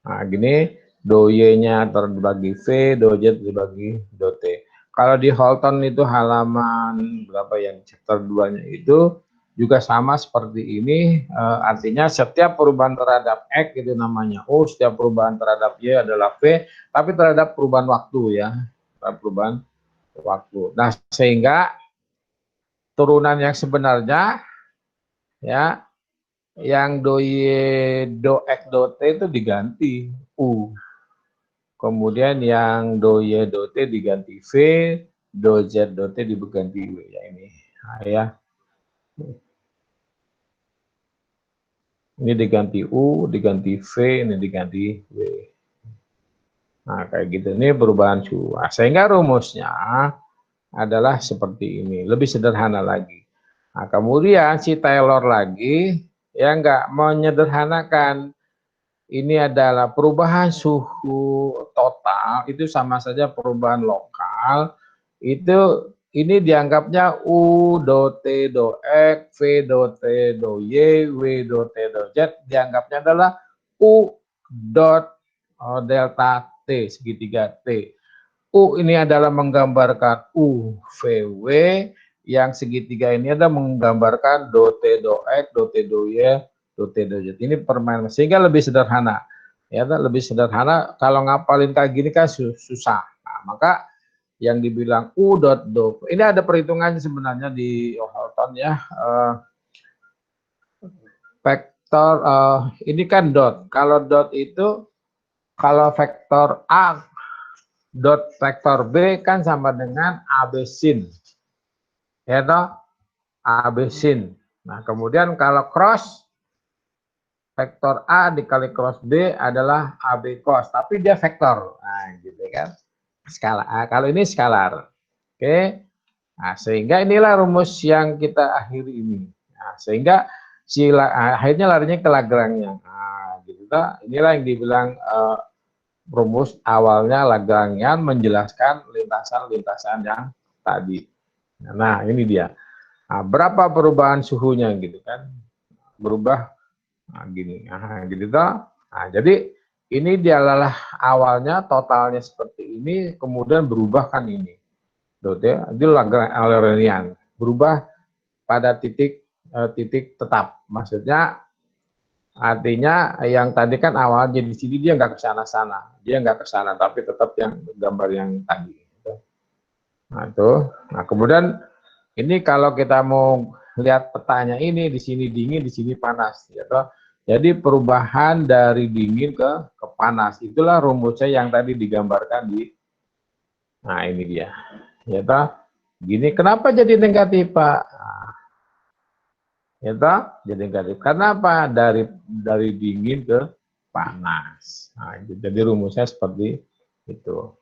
Nah, gini, do Y-nya terbagi V, do Z terbagi do T. Kalau di Holton itu halaman berapa yang chapter 2-nya itu juga sama seperti ini, artinya setiap perubahan terhadap X itu namanya O, setiap perubahan terhadap Y adalah V, tapi terhadap perubahan waktu ya, perubahan waktu. Nah, sehingga turunan yang sebenarnya ya, yang do Y, do X, do T itu diganti U. Kemudian yang do Y, do T diganti V, do Z, do T diganti W. Ya ini. Nah, ya. Ini diganti U, diganti V, ini diganti W. Nah, kayak gitu. Ini perubahan suhu. Nah, sehingga rumusnya adalah seperti ini. Lebih sederhana lagi. Nah, kemudian si Taylor lagi ya nggak menyederhanakan. Ini adalah perubahan suhu total, itu sama saja perubahan lokal. Ini dianggapnya U do T do X, V do T do Y, W do T do Z, dianggapnya adalah U dot delta T, segitiga T. U ini adalah menggambarkan U, V, W, yang segitiga ini adalah menggambarkan do T do X, do T do Y, do T do Z. Ini permainan, sehingga lebih sederhana. Ya, lebih sederhana. Kalau ngapalin kayak gini kan susah. Nah, maka yang dibilang U dot do, ini ada perhitungannya sebenarnya di Holton ya. Vektor ini kan dot. Kalau dot itu, kalau vektor A dot vektor B kan sama dengan AB sin. Ya toh? AB sin. Nah, kemudian kalau cross, vektor A dikali cross B adalah AB cos, tapi dia vektor. Nah, gitu kan. Skala. Kalau ini skalar. Oke. Nah, sehingga inilah rumus yang kita akhiri ini. Nah, sehingga akhirnya larinya ke Lagrangian. Nah, gitu kan. Inilah yang dibilang rumus awalnya Lagrangian menjelaskan lintasan-lintasan yang tadi. Nah, ini dia. Nah, berapa perubahan suhunya gitu kan? Berubah gini. Nah, gitu toh. Nah, jadi ini dia adalah awalnya totalnya seperti ini, kemudian berubah kan ini. Itu Lagrangian. Berubah pada titik tetap. Maksudnya artinya yang tadi kan awalnya di sini dia nggak ke sana-sana. Dia nggak ke sana, tapi tetap yang gambar yang tadi. Nah, itu. Nah, kemudian ini kalau kita mau lihat petanya ini, di sini dingin, di sini panas. Ya, Jadi perubahan dari dingin ke panas. Itulah rumusnya yang tadi digambarkan di. Nah, ini dia. Ya toh? Gini, kenapa jadi negatif, Pak? Nah, ya toh? Jadi negatif. Kenapa? Dari dingin ke panas. Nah, jadi rumusnya seperti itu.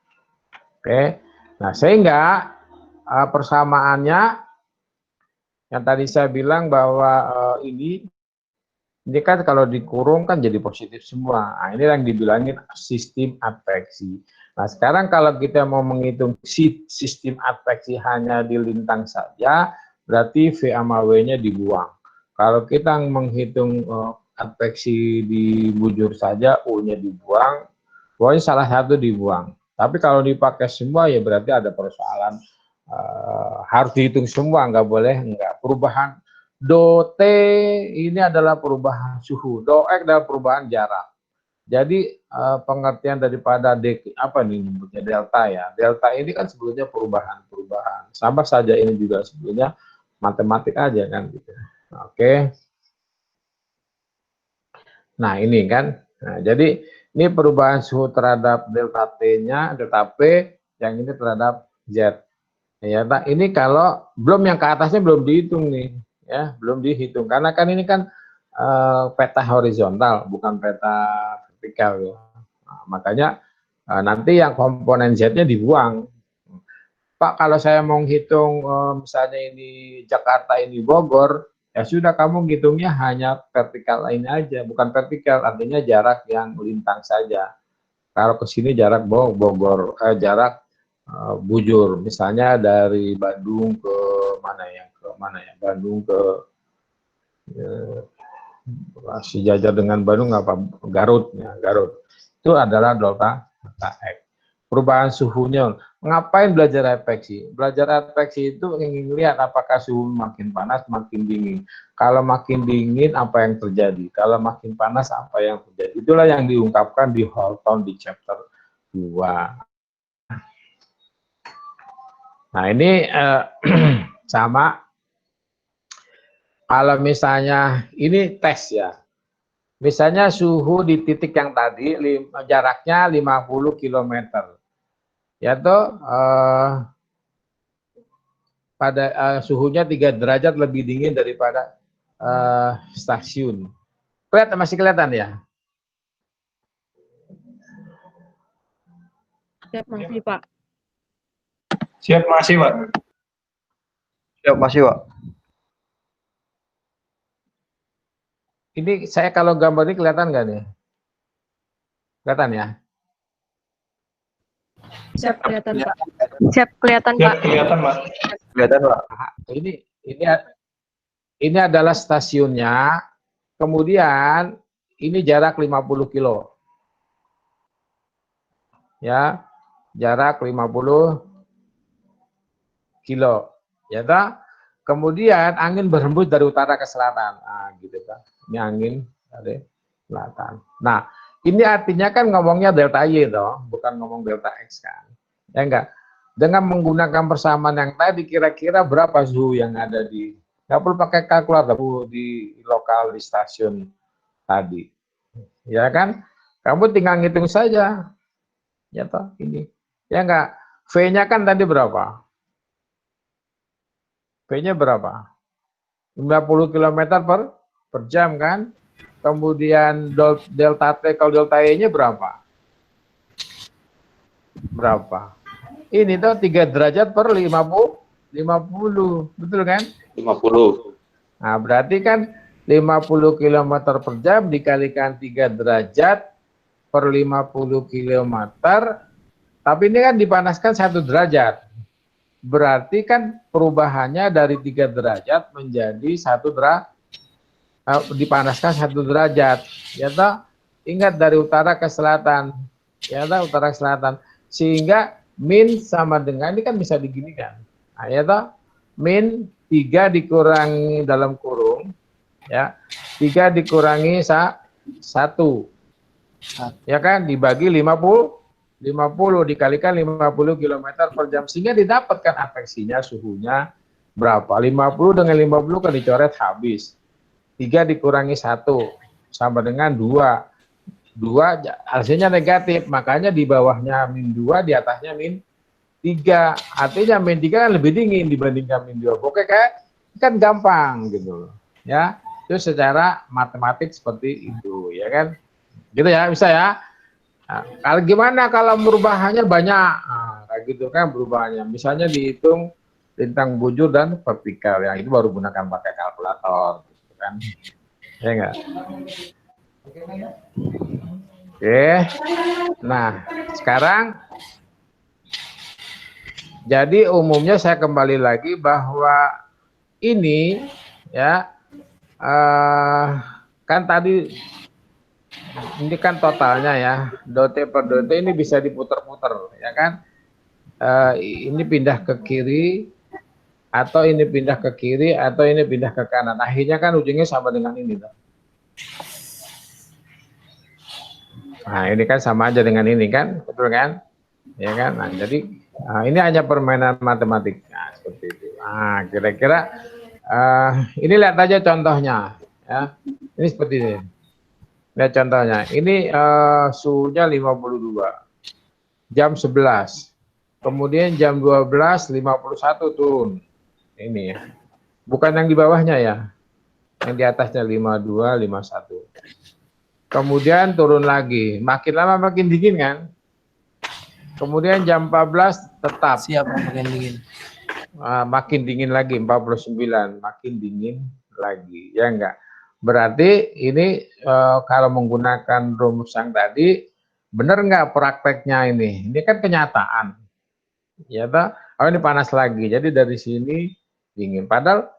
Oke. Nah, sehingga persamaannya yang tadi saya bilang bahwa ini kan kalau dikurung kan jadi positif semua. Nah, ini yang dibilangin sistem adveksi. Nah, sekarang kalau kita mau menghitung sistem adveksi hanya di lintang saja, berarti V sama W-nya dibuang. Kalau kita menghitung adveksi di bujur saja, U-nya dibuang, pokoknya salah satu dibuang. Tapi kalau dipakai semua, ya berarti ada persoalan. Harus dihitung semua, nggak boleh, nggak. Perubahan do T ini adalah perubahan suhu, do X adalah perubahan jarak. Jadi pengertian daripada apa nih nyebutnya delta ya. Delta ini kan sebetulnya perubahan. Sama saja ini juga sebetulnya matematik aja kan gitu. Oke. Nah, ini kan. Nah, jadi ini perubahan suhu terhadap delta T-nya, delta P, yang ini terhadap Z. Ya, nah ini kalau belum yang ke atasnya belum dihitung nih. Ya, belum dihitung karena kan ini kan peta horizontal bukan peta vertikal ya. Nah, makanya nanti yang komponen Z-nya dibuang. Pak, kalau saya mau hitung misalnya ini Jakarta ini Bogor, ya sudah kamu hitungnya hanya vertikal ini aja, bukan vertikal, artinya jarak yang melintang saja. Kalau ke sini jarak Bogor, jarak bujur, misalnya dari Bandung ke mana ya? Bandung ke sejajar dengan Bandung apa? Garut ya, Garut. Itu adalah delta X. Perubahan suhunya. Ngapain belajar adveksi? Belajar adveksi itu ingin lihat apakah suhu makin panas, makin dingin. Kalau makin dingin, apa yang terjadi? Kalau makin panas, apa yang terjadi? Itulah yang diungkapkan di Holton di chapter 2. Nah, ini sama. Kalau misalnya ini tes ya. Misalnya suhu di titik yang tadi jaraknya 50 km. Ya toh pada suhunya 3 derajat lebih dingin daripada stasiun. Masih kelihatan ya? Siap, masih, Pak. Siap, masih, Pak. Siap, masih, Pak. Ini saya kalau gambar ini kelihatan nggak nih? Kelihatan ya? Siap, kelihatan, Pak. Siap, kelihatan, Siap, Pak. kelihatan, Pak. Kelihatan, Pak. Ini adalah stasiunnya. Kemudian ini jarak 50 kilo. Ya, jarak 50 kilo. Ya toh? Kemudian angin berhembus dari utara ke selatan. Nah, gitu kan. Ini angin dari selatan. Nah, ini artinya kan ngomongnya delta Y toh, bukan ngomong delta X kan. Ya enggak? Dengan menggunakan persamaan yang tadi, kira-kira berapa suhu yang ada di, nggak perlu pakai kalkulator di lokal di stasiun tadi. Ya kan? Kamu tinggal ngitung saja. Ya toh, ini. Ya enggak? V-nya kan tadi berapa? V-nya berapa? 50 km per jam kan? Kemudian delta T, kalau delta Y-nya berapa? Berapa? Ini tuh 3 derajat per 50, betul kan? 50. Nah, berarti kan 50 km per jam dikalikan 3 derajat per 50 km, tapi ini kan dipanaskan 1 derajat. Berarti kan perubahannya dari 3 derajat menjadi 1 derajat, dipanaskan 1 derajat. Ya toh? Ingat dari utara ke selatan. Ya toh, utara ke selatan. Sehingga min sama dengan, ini kan bisa diginikan. Nah, ya toh? Min 3 dikurangi dalam kurung, ya, 3 dikurangi 1, ya kan, dibagi 50 dikalikan 50 km per jam, sehingga didapatkan adveksinya suhunya berapa. 50 dengan 50 kan dicoret habis. 3 dikurangi 1, sama dengan 2. 2 hasilnya negatif, makanya di bawahnya min 2, di atasnya min 3. Artinya min 3 kan lebih dingin dibandingkan min 2. Oke kan gampang gitu loh. Ya, itu secara matematik seperti itu, ya kan? Gitu ya, bisa ya. Nah, kalau gimana kalau perubahannya banyak? Nah, kayak gitu kan perubahannya. Misalnya dihitung lintang bujur dan vertikal, yang itu baru gunakan pakai kalkulator, gitu kan? Ya enggak? Oke. Nah, sekarang jadi umumnya saya kembali lagi bahwa ini ya kan tadi ini kan totalnya ya, dote per dote ini bisa diputar-putar, ya kan? Ini pindah ke kiri, atau ini pindah ke kiri, atau ini pindah ke kanan. Akhirnya kan ujungnya sama dengan ini, toh. Nah, ini kan sama aja dengan ini kan, betul kan? Ya kan? Nah, jadi ini hanya permainan matematik. Nah, seperti itu. Nah, kira-kira ini lihat aja contohnya, ya. Ini seperti ini. Lihat contohnya. Ini suhunya 52. Jam 11. Kemudian jam 12.51 turun. Ini ya. Bukan yang di bawahnya ya. Yang di atasnya 52, 51. Kemudian turun lagi. Makin lama makin dingin kan? Kemudian jam 14 tetap. Siap, makin dingin. Makin dingin lagi, 49. Makin dingin lagi. Ya enggak? Berarti ini kalau menggunakan rumus yang tadi, benar nggak prakteknya ini? Ini kan kenyataan. Ya toh? Oh, ini panas lagi. Jadi dari sini dingin. Padahal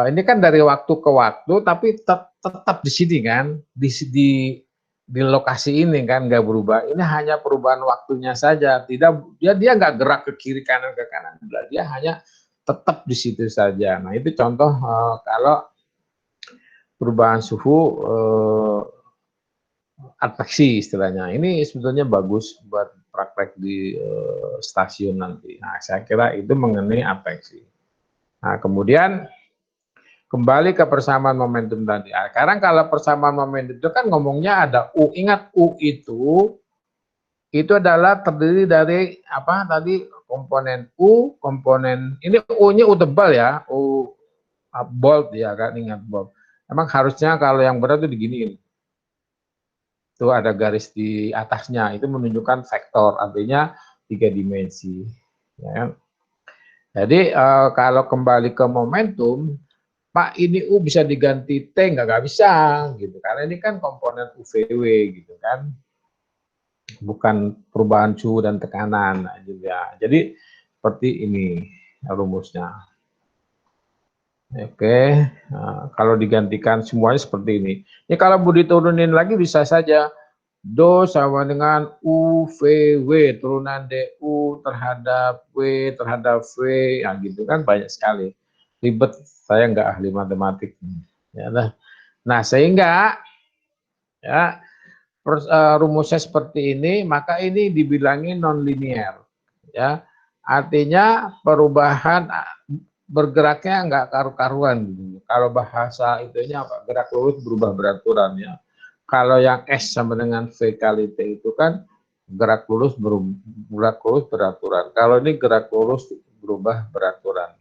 ini kan dari waktu ke waktu, tapi tetap di sini kan, di lokasi ini kan nggak berubah. Ini hanya perubahan waktunya saja. Tidak, dia nggak gerak ke kiri kanan ke kanan. Dia hanya tetap di situ saja. Nah, itu contoh kalau perubahan suhu adveksi istilahnya. Ini sebetulnya bagus buat praktek di stasiun nanti. Nah, saya kira itu mengenai adveksi. Nah, kemudian kembali ke persamaan momentum tadi. Nah, sekarang kalau persamaan momentum itu kan ngomongnya ada U. Ingat U itu adalah terdiri dari apa tadi, komponen U, komponen ini U-nya U tebal ya, U bold ya kan, ingat bold. Emang harusnya kalau yang berat itu diginiin. Itu ada garis di atasnya, itu menunjukkan vektor, artinya 3 dimensi. Ya kan? Jadi kalau kembali ke momentum, Pak ini U bisa diganti T, nggak bisa, gitu. Karena ini kan komponen UVW, gitu kan. Bukan perubahan suhu dan tekanan juga. Jadi seperti ini rumusnya. Oke, nah, kalau digantikan semuanya seperti ini. Ini kalau mau diturunin lagi bisa saja. Do sama dengan UVW, turunan DU terhadap W terhadap V, ya gitu kan banyak sekali. Ribet, saya nggak ahli matematik. Ya, nah sehingga ya rumusnya seperti ini, maka ini dibilangi nonlinear. Ya, artinya perubahan bergeraknya nggak karu-karuan gitu. Kalau bahasa itunya apa? Gerak lurus berubah beraturan ya. Kalau yang S sama dengan V kali T itu kan gerak lurus beraturan. Kalau ini gerak lurus berubah beraturan.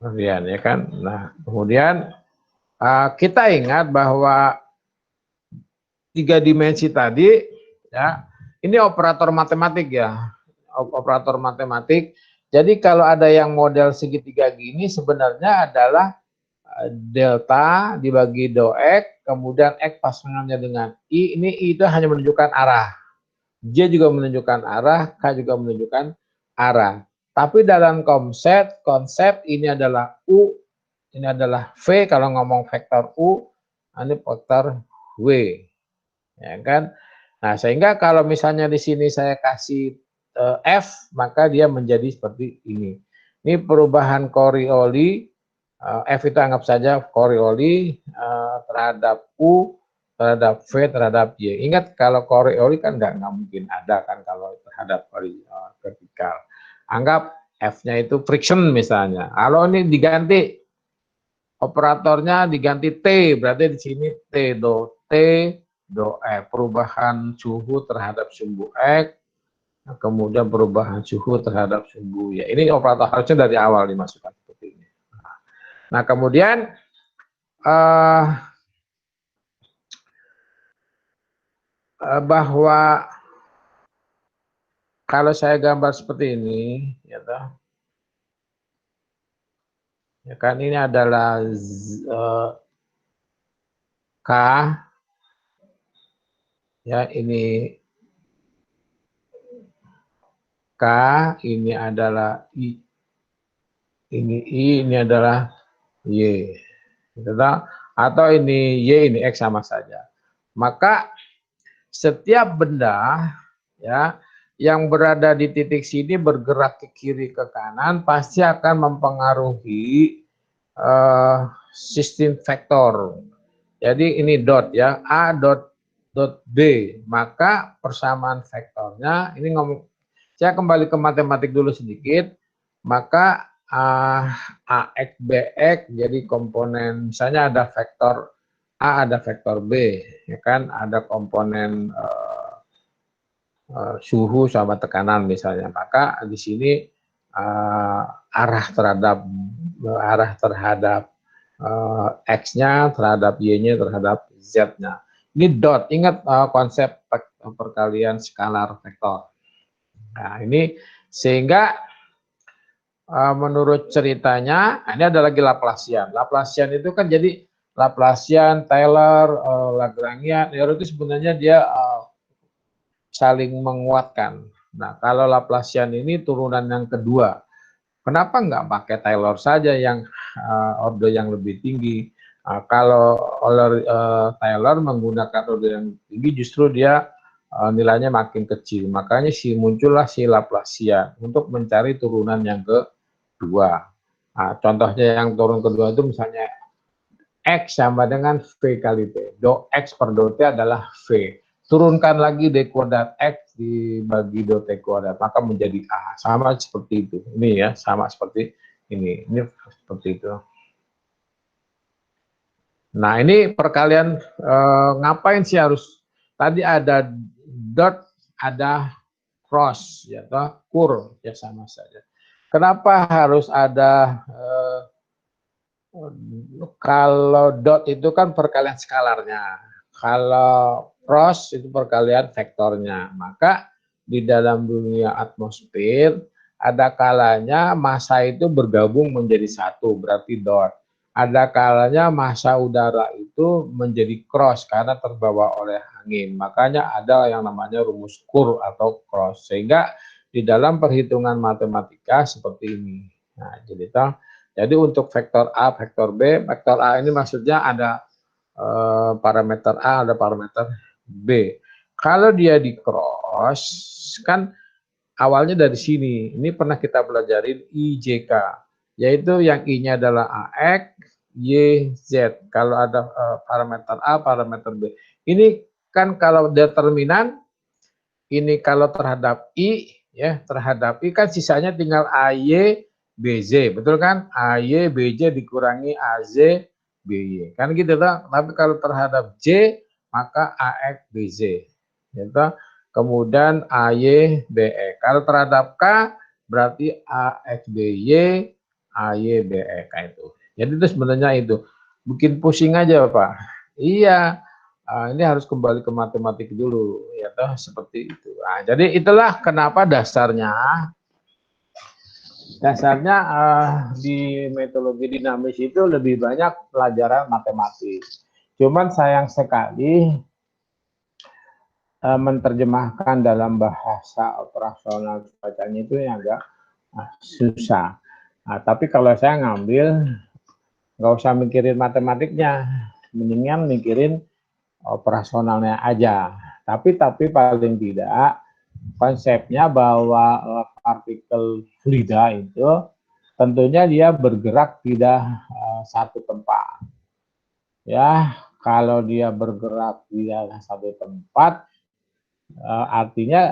Kemudian ya kan. Nah, kemudian kita ingat bahwa 3 dimensi tadi ya, ini operator matematik ya. Operator matematik. Jadi kalau ada yang model segitiga gini sebenarnya adalah delta dibagi do X, kemudian X pasangannya dengan I, ini I itu hanya menunjukkan arah. J juga menunjukkan arah, K juga menunjukkan arah. Tapi dalam konsep ini adalah U, ini adalah V, kalau ngomong vektor U, ini vektor W. Ya kan? Nah, sehingga kalau misalnya di sini saya kasih F, maka dia menjadi seperti ini. Ini perubahan Coriolis, F itu anggap saja Coriolis terhadap U, terhadap V, terhadap Y. Ingat kalau Coriolis kan nggak mungkin ada kan kalau terhadap vertikal. Anggap F-nya itu friction misalnya. Kalau ini diganti operatornya diganti T, berarti di sini T, do X. Perubahan suhu terhadap sumbu X, kemudian perubahan suhu terhadap sumbu Y. Ini operator harusnya dari awal dimasukkan seperti ini. Nah, kemudian bahwa kalau saya gambar seperti ini, ya toh, ya kan ini adalah K, ya ini K, ini adalah I, ini adalah Y, gitu toh. Atau ini Y, ini X sama saja. Maka setiap benda ya yang berada di titik sini bergerak ke kiri ke kanan pasti akan mempengaruhi sistem vektor. Jadi ini dot ya, A dot B, maka persamaan vektornya ini ngomong, saya kembali ke matematik dulu sedikit, maka AX BX jadi komponen, misalnya ada vektor A ada vektor B, ya kan, ada komponen suhu sama tekanan misalnya, maka di sini arah terhadap X-nya, terhadap Y-nya, terhadap Z-nya. Ini dot, ingat konsep perkalian skalar vektor. Nah, ini sehingga menurut ceritanya, ini ada lagi Laplacian. Laplacian itu kan jadi Laplacian, Taylor, Lagrangian, itu sebenarnya dia saling menguatkan. Nah, kalau Laplacian ini turunan yang kedua. Kenapa nggak pakai Taylor saja yang order yang lebih tinggi? Kalau Taylor menggunakan order yang tinggi, justru dia nilainya makin kecil. Makanya muncullah si Laplacian untuk mencari turunan yang kedua. Contohnya yang turun kedua itu misalnya X sama dengan V kali T. Do X per do T adalah V. Turunkan lagi D kuadrat X dibagi do T kuadrat, maka menjadi A. Sama seperti itu. Ini ya, sama seperti ini. Ini seperti itu. Nah, ini perkalian ngapain sih harus, tadi ada dot, ada cross, ya toh, kur, ya sama saja. Kenapa harus ada kalau dot itu kan perkalian skalarnya. Kalau cross itu perkalian vektornya. Maka di dalam dunia atmosfer ada kalanya massa itu bergabung menjadi satu, berarti dot. Ada kalanya massa udara itu menjadi cross karena terbawa oleh angin. Makanya ada yang namanya rumus Kur atau cross. Sehingga di dalam perhitungan matematika seperti ini. Nah, jadi untuk vektor A, vektor A ini maksudnya ada parameter A, ada parameter B. Kalau dia di cross, kan awalnya dari sini. Ini pernah kita pelajarin IJK, yaitu yang I-nya adalah AX, Y, Z. Kalau ada parameter A, parameter B. Ini kan kalau determinan, ini kalau terhadap I, ya terhadap I kan sisanya tinggal AY, BZ, betul kan? AY, BJ dikurangi AZ, BY. Kan gitu toh. Tapi kalau terhadap J, maka AX, BZ. Gitu. Kemudian AY, BE. Kalau terhadap K, berarti AX, BY, AY, BE. Kayak itu. Jadi itu sebenarnya itu. Bikin pusing aja, Pak. Iya. Ini harus kembali ke matematik dulu, ya toh, seperti itu. Nah, jadi itulah kenapa dasarnya di metodologi dinamis itu lebih banyak pelajaran matematik. Cuman sayang sekali menerjemahkan dalam bahasa operasional cuacanya itu yang agak susah. Nah, tapi kalau saya ngambil, nggak usah mikirin matematiknya, mendingan mikirin operasionalnya aja. Tapi paling tidak konsepnya bahwa partikel fluida itu tentunya dia bergerak tidak satu tempat. Ya, kalau dia bergerak tidak satu tempat, artinya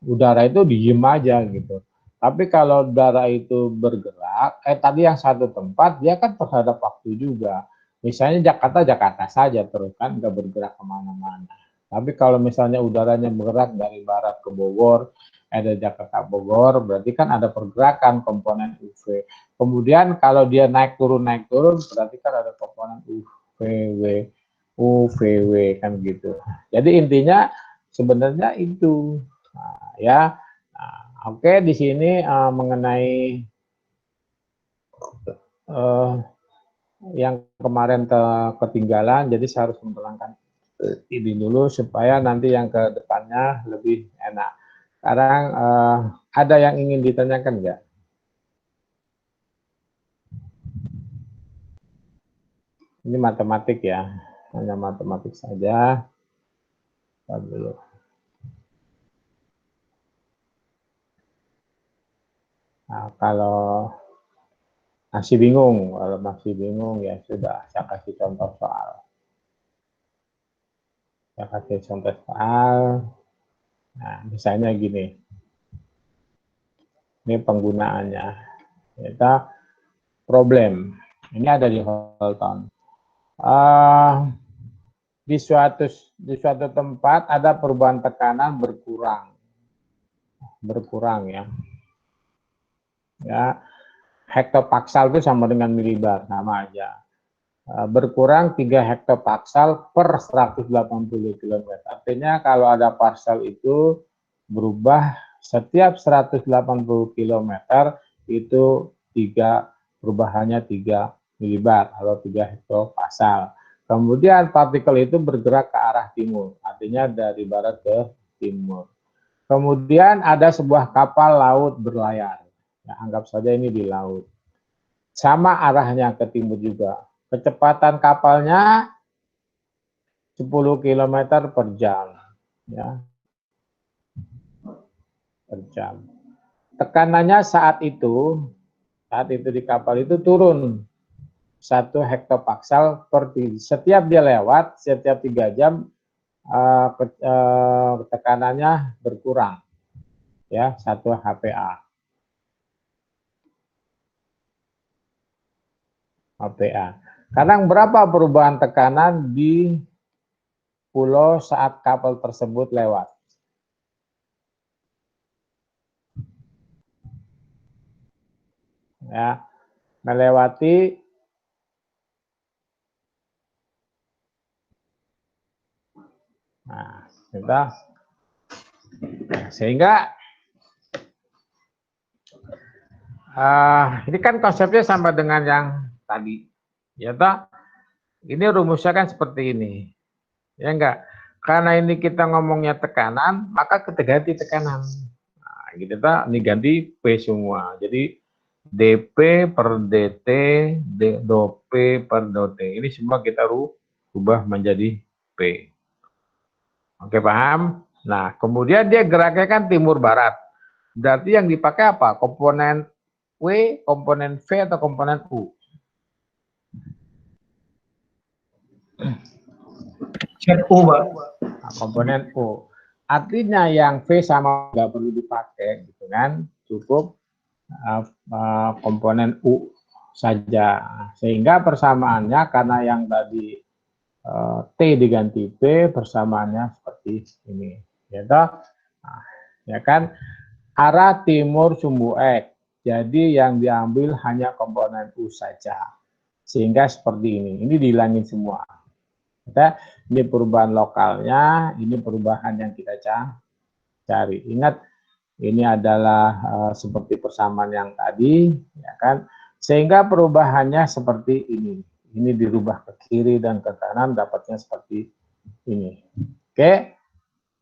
udara itu diem aja gitu. Tapi kalau udara itu bergerak, tadi yang satu tempat, dia kan terhadap waktu juga. Misalnya Jakarta saja terus kan, nggak bergerak kemana-mana. Tapi kalau misalnya udaranya bergerak dari barat ke Bogor, ada Jakarta Bogor, berarti kan ada pergerakan komponen UV. Kemudian kalau dia naik turun, berarti kan ada komponen UVW kan gitu. Jadi intinya sebenarnya itu. Nah, ya. Nah, oke, di sini mengenai yang kemarin ketinggalan, jadi saya harus menerangkan ini dulu supaya nanti yang ke depannya lebih enak. Sekarang ada yang ingin ditanyakan nggak? Ini matematik ya, hanya matematik saja. Bentar dulu. Nah, kalau masih bingung, ya sudah, saya kasih contoh soal. Nah, misalnya gini. Ini penggunaannya. Kita problem. Ini ada di Holton. Di suatu tempat ada perubahan tekanan berkurang ya. Ya, hektopaskal itu sama dengan milibar, sama aja. Berkurang 3 hektopaskal per 180 km. Artinya kalau ada parsel itu berubah setiap 180 km itu perubahannya 3 milibar atau 3 hektopaskal. Kemudian partikel itu bergerak ke arah timur, artinya dari barat ke timur. Kemudian ada sebuah kapal laut berlayar. Ya, anggap saja ini di laut. Sama arahnya ke timur juga. Kecepatan kapalnya 10 km per jam. Ya, per jam. Tekanannya saat itu di kapal itu turun 1 hektopaskal per setiap dia lewat, setiap 3 jam tekanannya berkurang. Ya, 1 HPA. Kadang berapa perubahan tekanan di pulau saat kapal tersebut lewat? Ya, melewati sehingga ini kan konsepnya sama dengan yang tadi, ya toh? Ini rumusnya kan seperti ini, ya enggak? Karena ini kita ngomongnya tekanan, maka kita ganti tekanan. Nah, gitu toh, ini ganti P semua. Jadi dP per dt, dP per dt. Ini semua kita rubah menjadi P. Oke, paham? Nah, kemudian dia geraknya kan timur barat. Berarti yang dipakai apa? Komponen W, komponen V, atau komponen U? U, Pak. Nah, komponen U. Artinya yang V sama nggak perlu dipakai, gitu kan? Cukup komponen U saja. Sehingga persamaannya karena yang tadi T diganti P, persamaannya seperti ini. Ya, nah, ya kan? Arah timur sumbu X. Jadi yang diambil hanya komponen U saja. Sehingga seperti ini. Ini dihilangin semua. Ini perubahan lokalnya, ini perubahan yang kita cari. Ingat, ini adalah seperti persamaan yang tadi, ya kan? Sehingga perubahannya seperti ini. Ini dirubah ke kiri dan ke kanan, dapatnya seperti ini. Oke,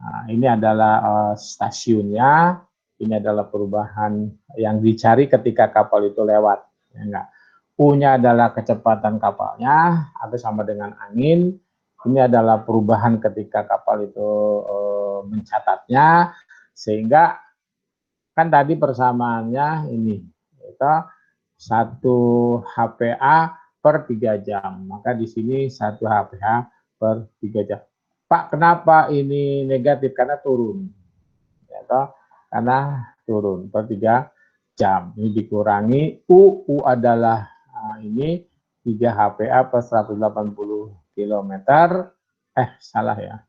nah, ini adalah stasiunnya. Ini adalah perubahan yang dicari ketika kapal itu lewat. Ya, enggak? U-nya adalah kecepatan kapalnya, atau sama dengan angin. Ini adalah perubahan ketika kapal itu mencatatnya, sehingga kan tadi persamaannya ini, yaitu 1 HPA per 3 jam. Maka di sini 1 HPA per 3 jam. Pak, kenapa ini negatif? Karena turun. Yaitu karena turun per 3 jam. Ini dikurangi U adalah ini 3 HPA per 180 km. Salah ya.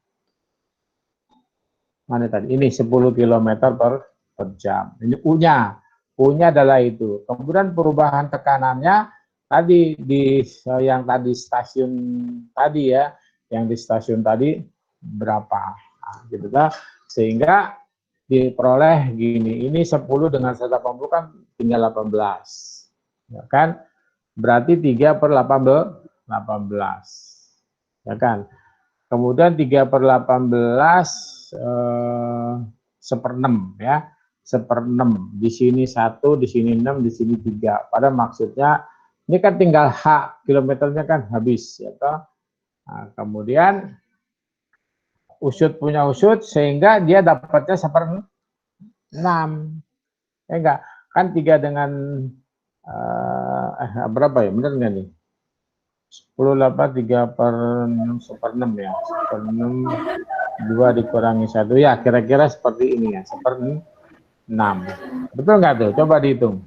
Mana tadi? Ini 10 km per jam. Ini U-nya. U-nya adalah itu. Kemudian perubahan tekanannya tadi yang tadi stasiun tadi ya, yang di stasiun tadi berapa? Nah, gitu kan. Sehingga diperoleh gini. Ini 10 dengan 180 kan tinggal 18. Ya kan? Berarti 3 per 18. Ya kan? Kemudian 3 per 18 1/6 ya, 1/6 di sini 1, di sini 6, di sini 3. Pada maksudnya ini kan tinggal H, kilometernya kan habis ya toh. Nah, kemudian usut punya usut sehingga dia dapatnya 1/6. Ya enggak, kan 3 dengan berapa ya, benar enggak nih? 10 3 per 6 1/6 ya, 1/6 2 dikurangi 1 ya, kira-kira seperti ini ya, 1/6. Betul nggak tuh? Coba dihitung.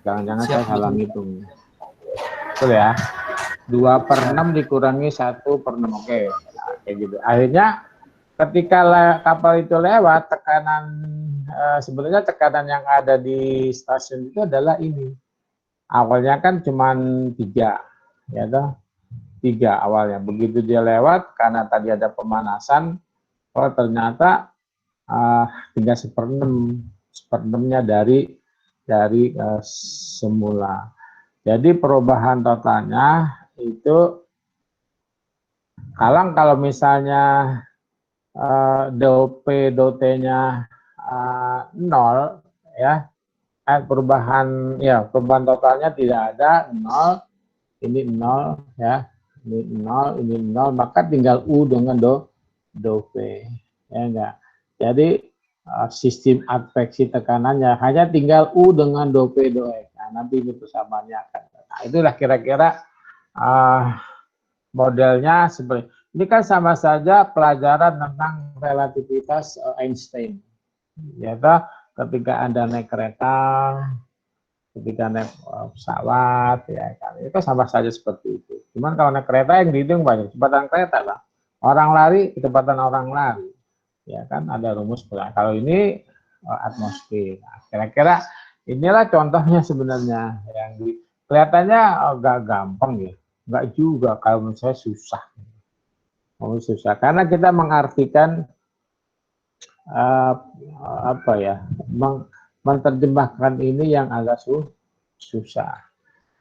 Jangan-jangan saya salah ngitung. Betul ya? 2 per 6 dikurangi 1 per 6. Oke, nah, kayak gitu. Akhirnya ketika kapal itu lewat, tekanan sebenarnya tekanan yang ada di stasiun itu adalah ini. Awalnya kan cuma 3, ya toh? 3 awalnya. Begitu dia lewat, karena tadi ada pemanasan, ternyata tinggal 1/6, 1/6-nya dari semula. Jadi perubahan totalnya itu kalau misalnya DOP DOT-nya 0 ya, perubahan totalnya tidak ada, 0, ini 0 ya. Ini 0, maka tinggal U dengan DOP. Ya enggak. Jadi sistem adveksi tekanannya hanya tinggal U dengan DOP DOE. Nah, nanti ini persamaannya akan. Nah, itulah kira-kira modelnya seperti ini kan sama saja pelajaran tentang relativitas Einstein. Ya toh, ketika Anda naik kereta, ketika naik pesawat, ya kan, itu sama saja seperti itu. Cuman kalau naik kereta yang dihitung banyak kecepatan kereta lah. Orang lari kecepatan orang lari, ya kan, ada rumus. Kalau ini atmosfer. Nah, kira-kira inilah contohnya sebenarnya yang kelihatannya agak gampang ya, enggak juga kalau menurut saya susah. Susah karena kita mengartikan menerjemahkan ini yang agak susah.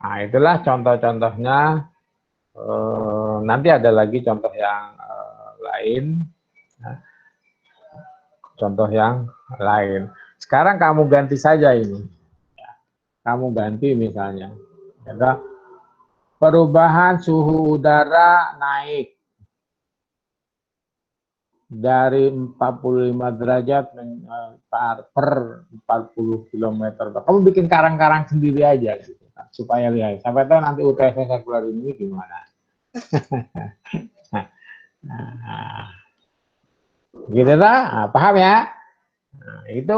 Nah, itulah contoh-contohnya. Nanti ada lagi contoh yang lain. Contoh yang lain. Sekarang kamu ganti saja ini. Kamu ganti misalnya. Perubahan suhu udara naik dari 45 derajat per 40 km. Kamu bikin karang-karang sendiri aja gitu, supaya lihat. Sampai tahu nanti UTS saya keluar ini gimana. Gitu lah, paham ya? Nah, itu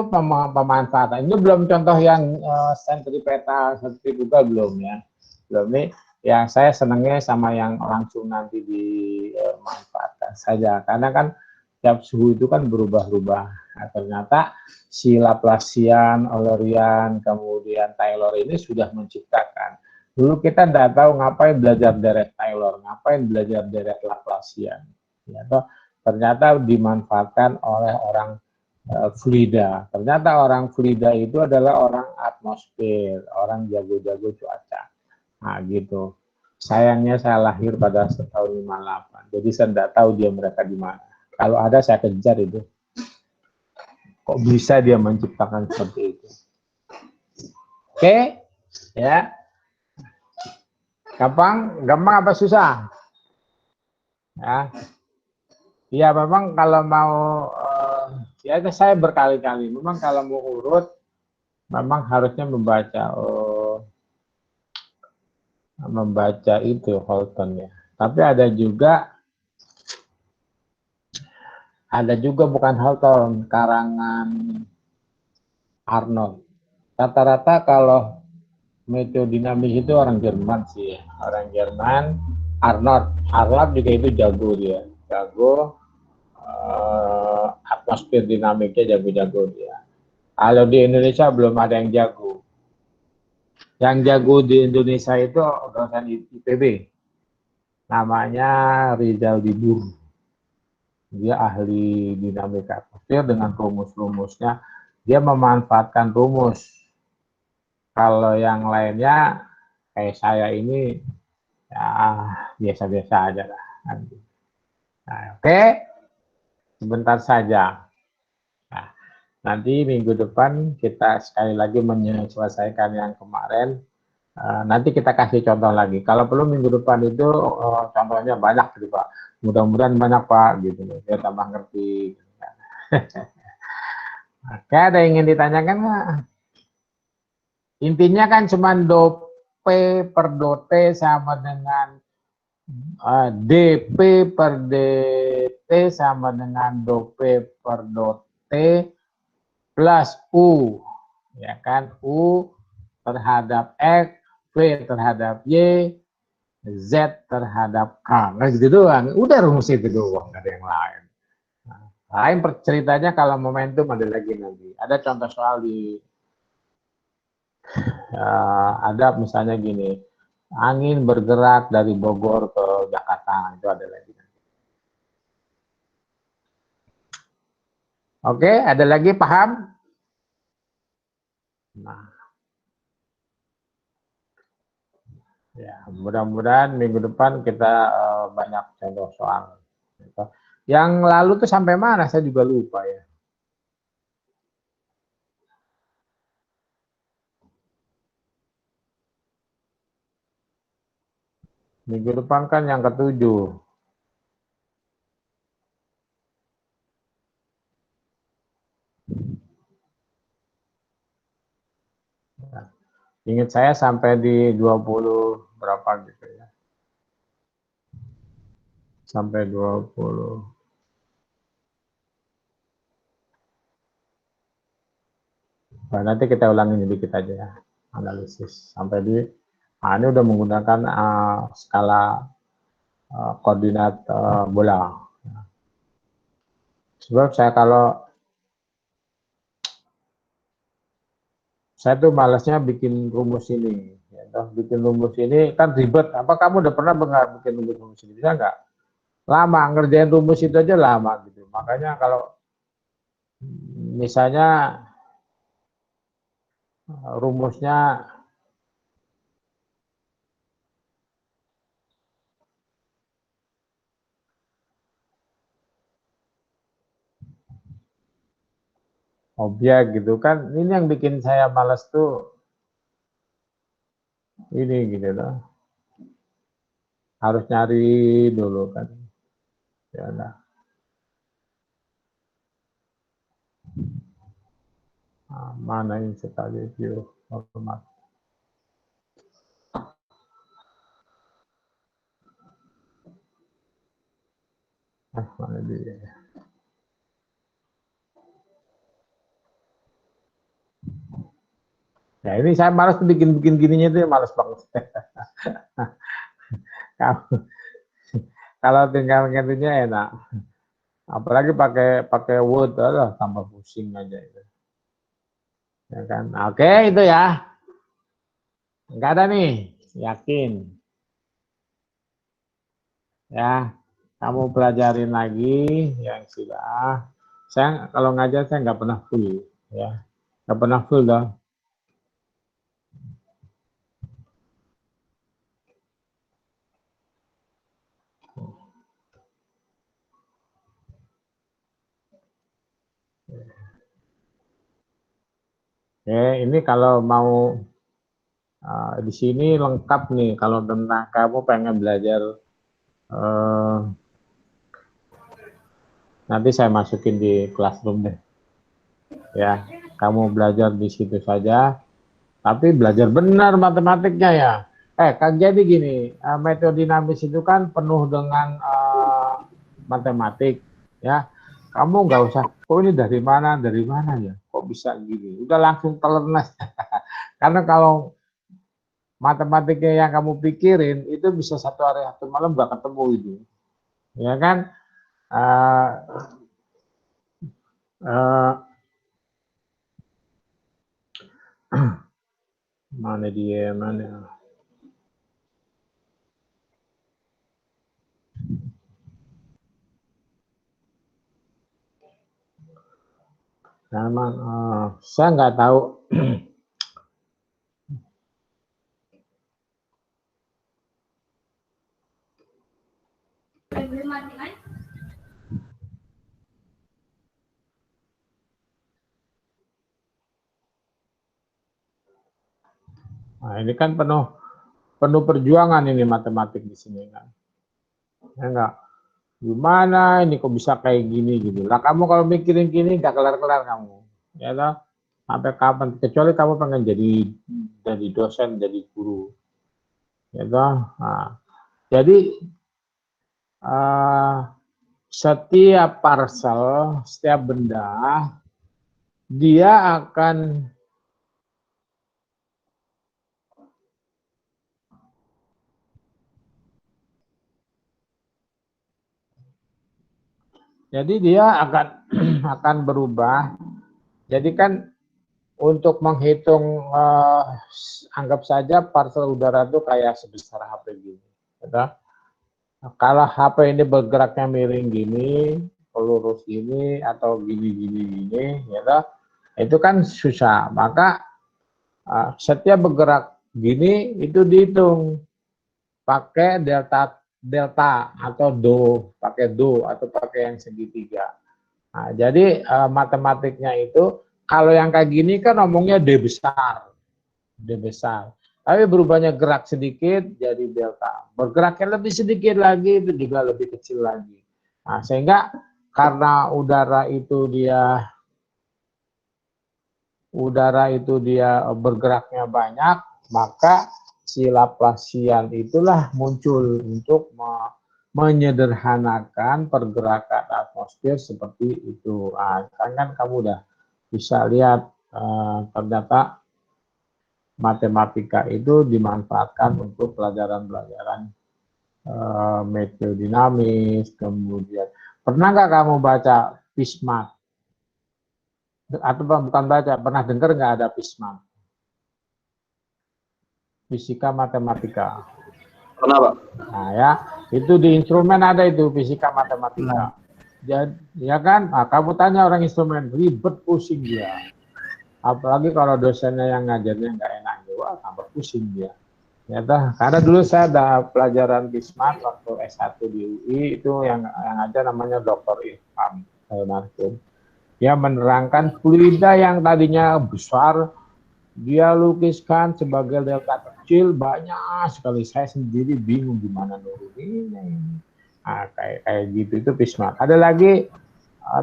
pemanfaatan. Ini belum contoh yang sentripeta, sentrifugal belum ya. Belum nih. Yang saya senangnya sama yang langsung nanti dimanfaatkan saja. Karena kan tiap suhu itu kan berubah-ubah. Nah, ternyata si Laplacian, Eulerian, kemudian Taylor ini sudah menciptakan. Dulu kita tidak tahu ngapain belajar deret Taylor, ngapain belajar deret Laplacian. Ya, ternyata dimanfaatkan oleh orang Florida. Ternyata orang Florida itu adalah orang atmosfer, orang jago-jago cuaca. Nah gitu. Sayangnya saya lahir pada tahun 58. Jadi saya tidak tahu mereka di mana. Kalau ada saya kejar itu. Kok bisa dia menciptakan seperti itu? Oke, ya. Gampang apa susah? Ya. Ya memang kalau mau ya saya berkali-kali. Memang kalau mau urut, memang harusnya membaca itu Holton ya. Tapi ada juga bukan Holton, karangan Arnold. Rata-rata kalau metodinamis itu orang Jerman sih, orang Jerman. Arnold juga itu jago dia, jago atmosfer dinamiknya jago-jago dia. Kalau di Indonesia belum ada yang jago. Yang jago di Indonesia itu dosen IPB, namanya Rizal Dibur. Dia ahli dinamika atmosfer dengan rumus-rumusnya. Dia memanfaatkan rumus. Kalau yang lainnya kayak saya ini ya biasa-biasa aja lah. Nah, oke, sebentar saja. Nah, nanti minggu depan kita sekali lagi menyelesaikan yang kemarin. Nanti kita kasih contoh lagi. Kalau perlu minggu depan itu contohnya banyak gitu Pak. Mudah-mudahan banyak Pak gitu loh. Biar tambah ngerti. Oke, ada yang ingin ditanyakan nggak? Intinya kan cuma do P per do T sama dengan dP per dt sama dengan do P per do T plus U. Ya kan? U terhadap X, V terhadap Y, Z terhadap K. Nah gitu doang. Udah rumus itu doang, nggak ada yang lain. Nah, lain ceritanya kalau momentum ada lagi nanti. Ada contoh soal di ada misalnya gini, angin bergerak dari Bogor ke Jakarta, itu ada lagi. Oke, ada lagi paham? Nah, ya mudah-mudahan minggu depan kita banyak contoh soal. Yang lalu tuh sampai mana? Saya juga lupa ya. Minggu depan kan yang ke-7. Ya. Ingat saya sampai di 20 berapa gitu ya. Sampai 20. Nah, nanti kita ulangin sedikit aja ya, analisis. Sampai di, ini udah menggunakan skala koordinat bola. Sebab saya tuh malasnya bikin rumus ini. Ya, bikin rumus ini kan ribet. Apa kamu udah pernah bikin rumus ini? Bisa nggak? Lama, ngerjain rumus itu aja lama gitu. Makanya kalau misalnya rumusnya objek gitu kan, ini yang bikin saya malas tuh ini gitu loh, harus nyari dulu kan ya. Nah, mana ini sekali view otomatis. Mana dia? Ya ini saya malas bikin gininya itu, malas banget. Kalau tinggal ngitunya enak. Apalagi pakai Word, tambah pusing aja itu. Ya kan? Oke, itu ya. Enggak ada nih, yakin. Ya, kamu pelajarin lagi yang sudah. Saya kalau ngajar saya nggak pernah full, ya. Nggak pernah full dong. Ini kalau mau di sini lengkap nih. Kalau tentang kamu pengen belajar, nanti saya masukin di classroom deh. Ya, kamu belajar di situ saja. Tapi belajar benar matematiknya ya. Kan jadi gini, metode dinamis itu kan penuh dengan matematik, ya. Kamu nggak usah, kok ini dari mana ya? Kok kok bisa gini, udah langsung terlenas. Karena kalau matematiknya yang kamu pikirin itu bisa satu hari satu malam nggak ketemu itu, ya kan? Mana dia mana? Memang saya nggak tahu. Nah, ini kan penuh perjuangan ini matematik di sini kan. Ya enggak, gimana ini kok bisa kayak gini gitu. Lah kamu kalau mikirin gini nggak kelar-kelar kamu. Ya toh? Sampai kapan? Kecuali kamu pengen jadi dosen, jadi guru. Ya toh? Nah, jadi setiap parcel, setiap benda dia akan akan berubah. Jadi kan untuk menghitung anggap saja parcel udara itu kayak sebesar HP gini. Ya. Kalau HP ini bergeraknya miring gini, lurus gini atau gini, ya, itu kan susah. Maka setiap bergerak gini itu dihitung pakai delta atau pakai do atau pakai yang segitiga. Nah, jadi matematiknya itu kalau yang kayak gini kan ngomongnya D besar. Tapi berubahnya gerak sedikit jadi delta. Bergeraknya lebih sedikit lagi itu juga lebih kecil lagi. Nah, sehingga karena udara itu dia bergeraknya banyak, maka si Laplacian itulah muncul untuk menyederhanakan pergerakan atmosfer seperti itu. Nah, kan kamu udah bisa lihat ternyata matematika itu dimanfaatkan untuk pelajaran-pelajaran meteodinamis. Kemudian pernah nggak kamu baca Pismat? Atau bukan baca, pernah dengar nggak ada Pismat? Fisika matematika. Pernah, Pak. Nah ya, itu di instrumen ada itu fisika matematika. Jadi, ya kan, nah, kamu tanya orang instrumen, ribet pusing dia. Apalagi kalau dosennya yang ngajarnya nggak enak, wah tambah pusing dia. Ya dah, karena dulu saya ada pelajaran Bismat waktu S1 di UI, itu yang ada namanya Dr. Irfan almarhum. Dia menerangkan fluida yang tadinya besar, dia lukiskan sebagai delta kecil banyak sekali. Saya sendiri bingung gimana nuruninnya. Nah, kayak gitu itu Bismat. Ada lagi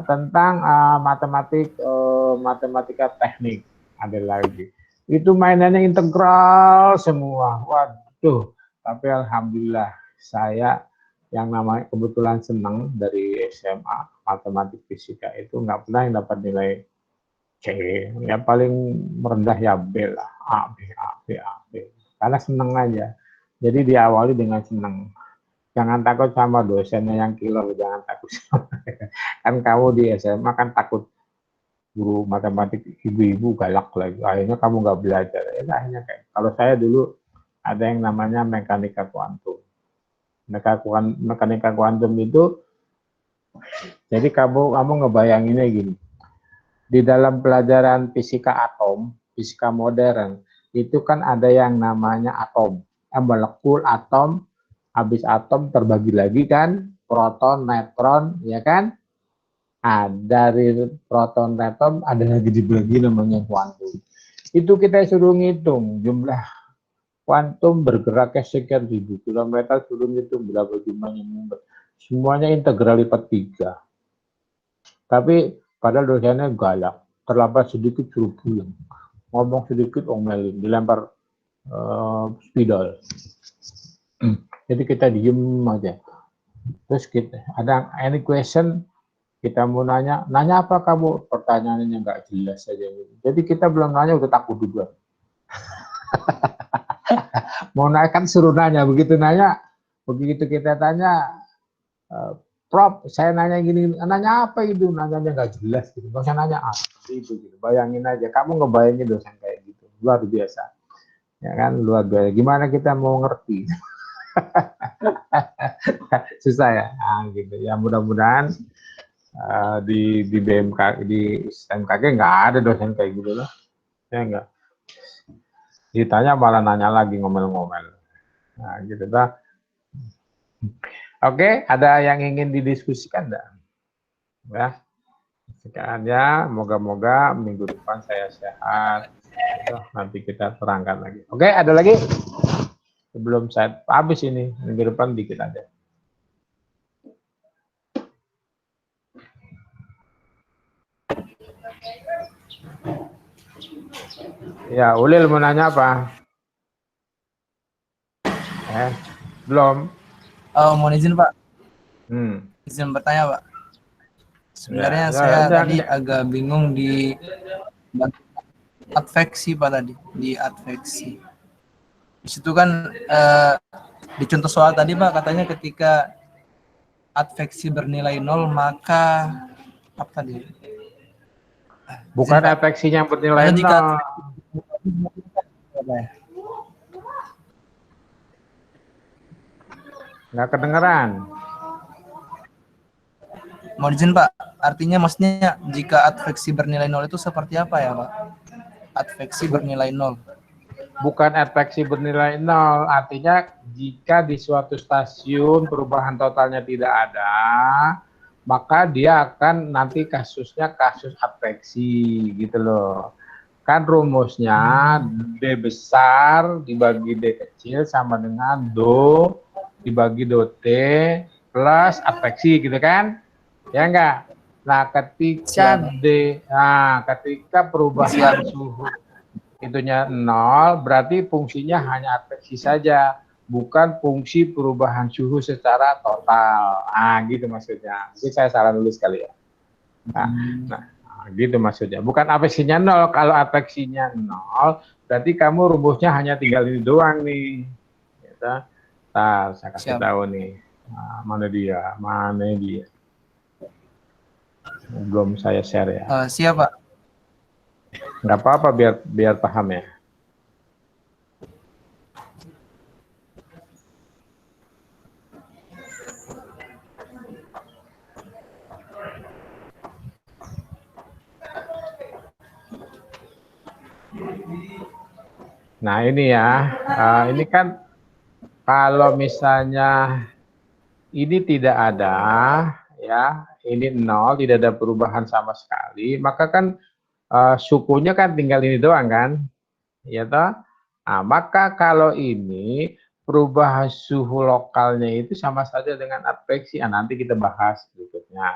tentang matematika teknik, ada lagi. Itu mainannya integral semua. Waduh, tapi alhamdulillah saya yang namanya kebetulan senang dari SMA matematik fisika itu nggak pernah yang dapat nilai C. Yang paling merendah ya B lah, A, B. Karena senang aja. Jadi diawali dengan senang. Jangan takut sama dosennya yang killer, jangan takut. Kan kamu di SMA kan takut guru matematik ibu-ibu galak lagi, akhirnya kamu nggak belajar. Ya, akhirnya kayak kalau saya dulu ada yang namanya mekanika kuantum. Mekanika kuantum itu, jadi kamu ngebayanginnya gini, di dalam pelajaran fisika atom, fisika modern, itu kan ada yang namanya atom, molekul atom, habis atom terbagi lagi kan, proton, neutron, ya kan? Nah, dari proton, neutron ada lagi dibagi namanya kuantum. Itu kita suruh ngitung jumlah kuantum bergeraknya sekian ribu kilometer, suruh ngitung berapa jumlahnya. Semuanya integral lipat 3. Tapi padahal dosennya galak, terlambat sedikit suruh pulang. Ngomong sedikit omelin, dilempar spidol. Jadi kita diem aja. Terus kita ada any question, Kita mau nanya apa kamu? Pertanyaannya nggak jelas saja. Jadi kita belum nanya udah takut duluan. Mau nanya kan suruh nanya, begitu kita tanya, Prof, saya nanya gini, nanya apa itu? Nanyanya nggak jelas gitu. Nggak usah nanya itu gitu. Bayangin aja, kamu ngebayangin dosen kayak gitu, luar biasa. Ya kan, luar biasa. Gimana kita mau ngerti? Susah ya, gitu. Ya mudah-mudahan di BMK di SMKG nggak ada dosen kayak gitu loh, ya enggak. Ditanya malah nanya lagi ngomel-ngomel. Nah, gitu lah. Oke, ada yang ingin didiskusikan enggak? Ya, sekian ya. Moga-moga minggu depan saya sehat. Nanti kita terangkan lagi. Oke, ada lagi? Sebelum saya habis ini, minggu depan dikit aja. Ya, Ulil mau nanya apa? Belum. Oh, mohon izin Pak. Hmm. Izin bertanya Pak. Sebenarnya Ya, saya ya, tadi ya. agak bingung di adveksi Pak tadi, di adveksi. Di situ kan di contoh soal tadi Pak katanya ketika adveksi bernilai 0 maka apa tadi? Bukan Izin, Pak. adveksinya yang bernilai Maksudnya jika 0. Nggak kedengeran. mau izin Pak, artinya maksudnya jika adveksi bernilai 0 itu seperti apa ya Pak? Adveksi bernilai 0. Bukan adveksi bernilai 0, artinya jika di suatu stasiun perubahan totalnya tidak ada, maka dia akan nanti kasusnya kasus adveksi gitu loh. Kan rumusnya D besar dibagi D kecil sama dengan do dibagi do T plus adveksi gitu kan? Ya enggak? Nah, ketika ketika perubahan suhu itunya 0, berarti fungsinya hanya adveksi saja, bukan fungsi perubahan suhu secara total. Gitu maksudnya. Mungkin saya salah nulis kali ya. Nah, gitu maksudnya. Bukan adveksinya 0. Kalau adveksinya 0, berarti kamu rumusnya hanya tinggal ini doang nih. Gitu. Saya kasih tahu nih. Mana dia? Belum saya share ya. Siap Pak. Nggak apa-apa, biar paham ya. Nah ini ya, ini kan kalau misalnya ini tidak ada, ya, ini 0, tidak ada perubahan sama sekali, maka kan sukunya kan tinggal ini doang kan, ya toh? Nah, maka kalau ini perubahan suhu lokalnya itu sama saja dengan adveksi. Nanti kita bahas berikutnya.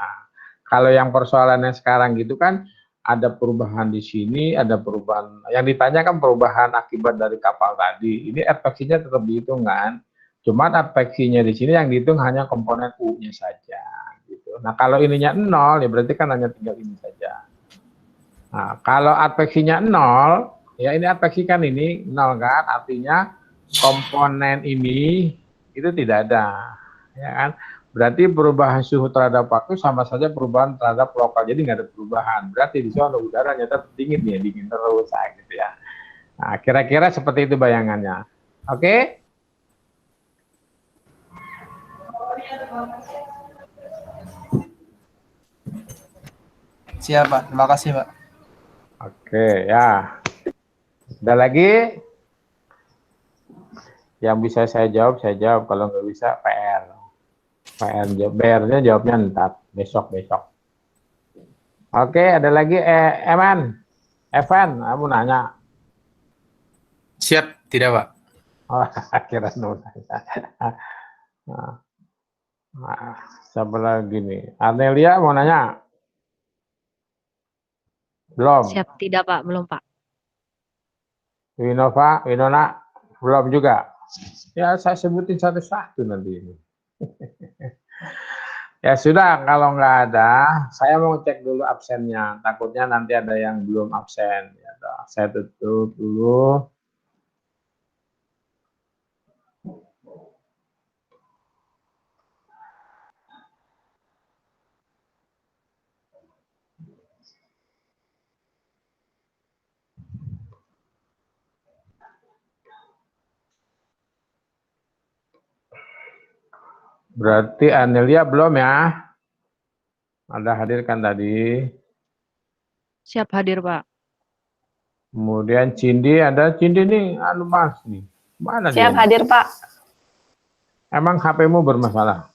Kalau yang persoalannya sekarang gitu kan ada perubahan di sini, ada perubahan yang ditanyakan perubahan akibat dari kapal tadi. Ini adveksinya tetap dihitung kan? Cuman adveksinya di sini yang dihitung hanya komponen U-nya saja. Gitu. Nah kalau ininya 0 ya berarti kan hanya tinggal ini saja. Nah kalau adveksinya 0, ya ini adveksi kan ini 0 kan, artinya komponen ini itu tidak ada, ya kan? Berarti perubahan suhu terhadap waktu sama saja perubahan terhadap lokal, jadi nggak ada perubahan. Berarti di sana udaranya tetap dingin ya, dingin terus, gitu ya. Nah, kira-kira seperti itu bayangannya. Oke? Siap Pak, terima kasih Pak. Oke, ya. Ada lagi? Yang bisa saya jawab, kalau nggak bisa PR. PR-nya jawabnya ntar, besok. Oke, ada lagi Evan, kamu nanya. Siap, tidak Pak. Oh, kira nanya. Siapa lagi nih? Arnelia mau nanya? Belum. Siap, tidak Pak, belum Pak. Winona, belum juga. Ya, saya sebutin satu-satu nanti ini. Ya sudah, kalau nggak ada, saya mau cek dulu absennya. Takutnya nanti ada yang belum absen. Ya, saya tutup dulu. Berarti Anelia belum ya? Ada hadir kan tadi? Siap hadir, Pak. Kemudian Cindy, ada Cindy nih, anu Mas nih. Mana Siap dia? hadir, Pak. Emang HP-mu bermasalah?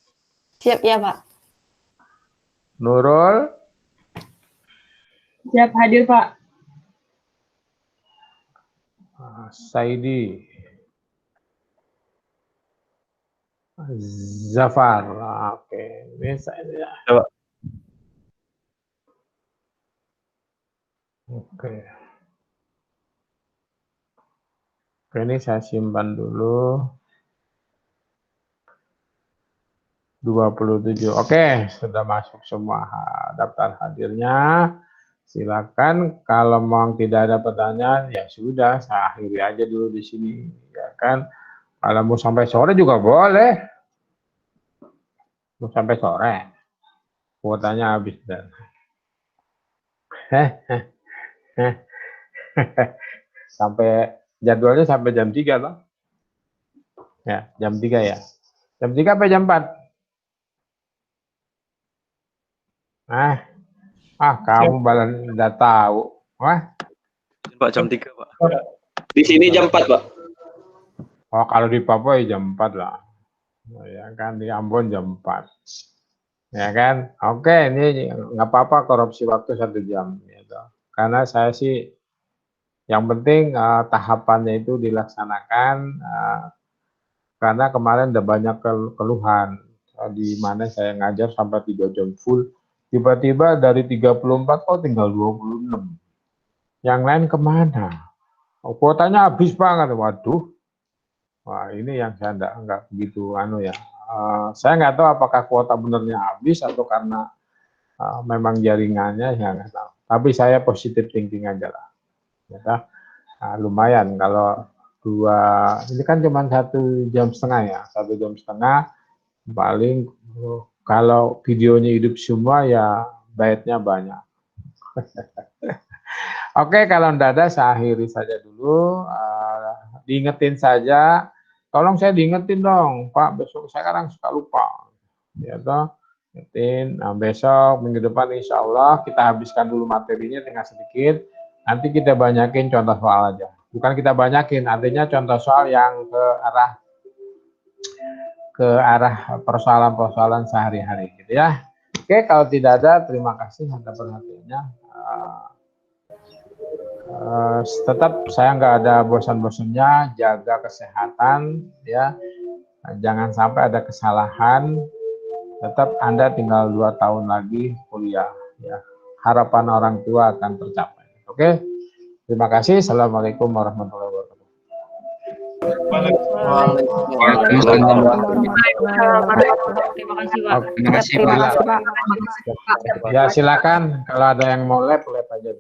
Siap ya, Pak. Nurul, Siap hadir, Pak. Saidi, Zafar. Oke, ini saya. Oke. Oke, ini saya simpan dulu. 27. Oke, sudah masuk semua daftar hadirnya. Silakan, kalau memang tidak ada pertanyaan, ya sudah, saya akhiri aja dulu di sini, ya kan. Kalau mau sampai sore juga boleh. Mau sampai sore, kuotanya habis dan. Sampai jadwalnya sampai jam 3 loh. Ya, jam 3 ya. Jam 3 sampai jam 4. Kamu balas udah tahu. Wah. Pak jam 3, Pak. Di sini jam 4, Pak. Oh, kalau di Papua ya jam 4 lah. Ya kan, di Ambon jam 4. Ya kan? Oke, ini nggak apa-apa korupsi waktu 1 jam. Gitu. Karena saya sih, yang penting tahapannya itu dilaksanakan, karena kemarin ada banyak keluhan. Di mana saya ngajar sampai 3 jam full. Tiba-tiba dari 34 kok tinggal 26. Yang lain kemana? Kuotanya habis banget, waduh. Wah, ini yang saya enggak begitu ya. Saya nggak tahu apakah kuota benernya habis atau karena memang jaringannya, ya nggak tahu. Tapi saya positif thinking aja lah. Ya, lumayan kalau ini kan cuma 1,5 jam ya, 1,5 jam paling. Kalau videonya hidup semua ya baitnya banyak. Oke, kalau tidak ada saya akhiri saja dulu. Diingetin saja, tolong saya diingetin dong, Pak, besok saya kadang suka lupa. Ya toh, ingetin. Nah, besok minggu depan insya Allah kita habiskan dulu materinya tinggal sedikit. Nanti kita banyakin contoh soal aja. Bukan kita banyakin, artinya contoh soal yang ke arah persoalan-persoalan sehari-hari gitu ya. Oke, kalau tidak ada, terima kasih atas perhatiannya. Tetap saya nggak ada bosan-bosannya, jaga kesehatan ya, jangan sampai ada kesalahan. Tetap Anda tinggal 2 tahun lagi kuliah ya, harapan orang tua akan tercapai. Oke, terima kasih. Assalamualaikum warahmatullahi wabarakatuh. Terima kasih, Pak. Terima kasih, Pak. Ya silakan, kalau ada yang mau lab aja.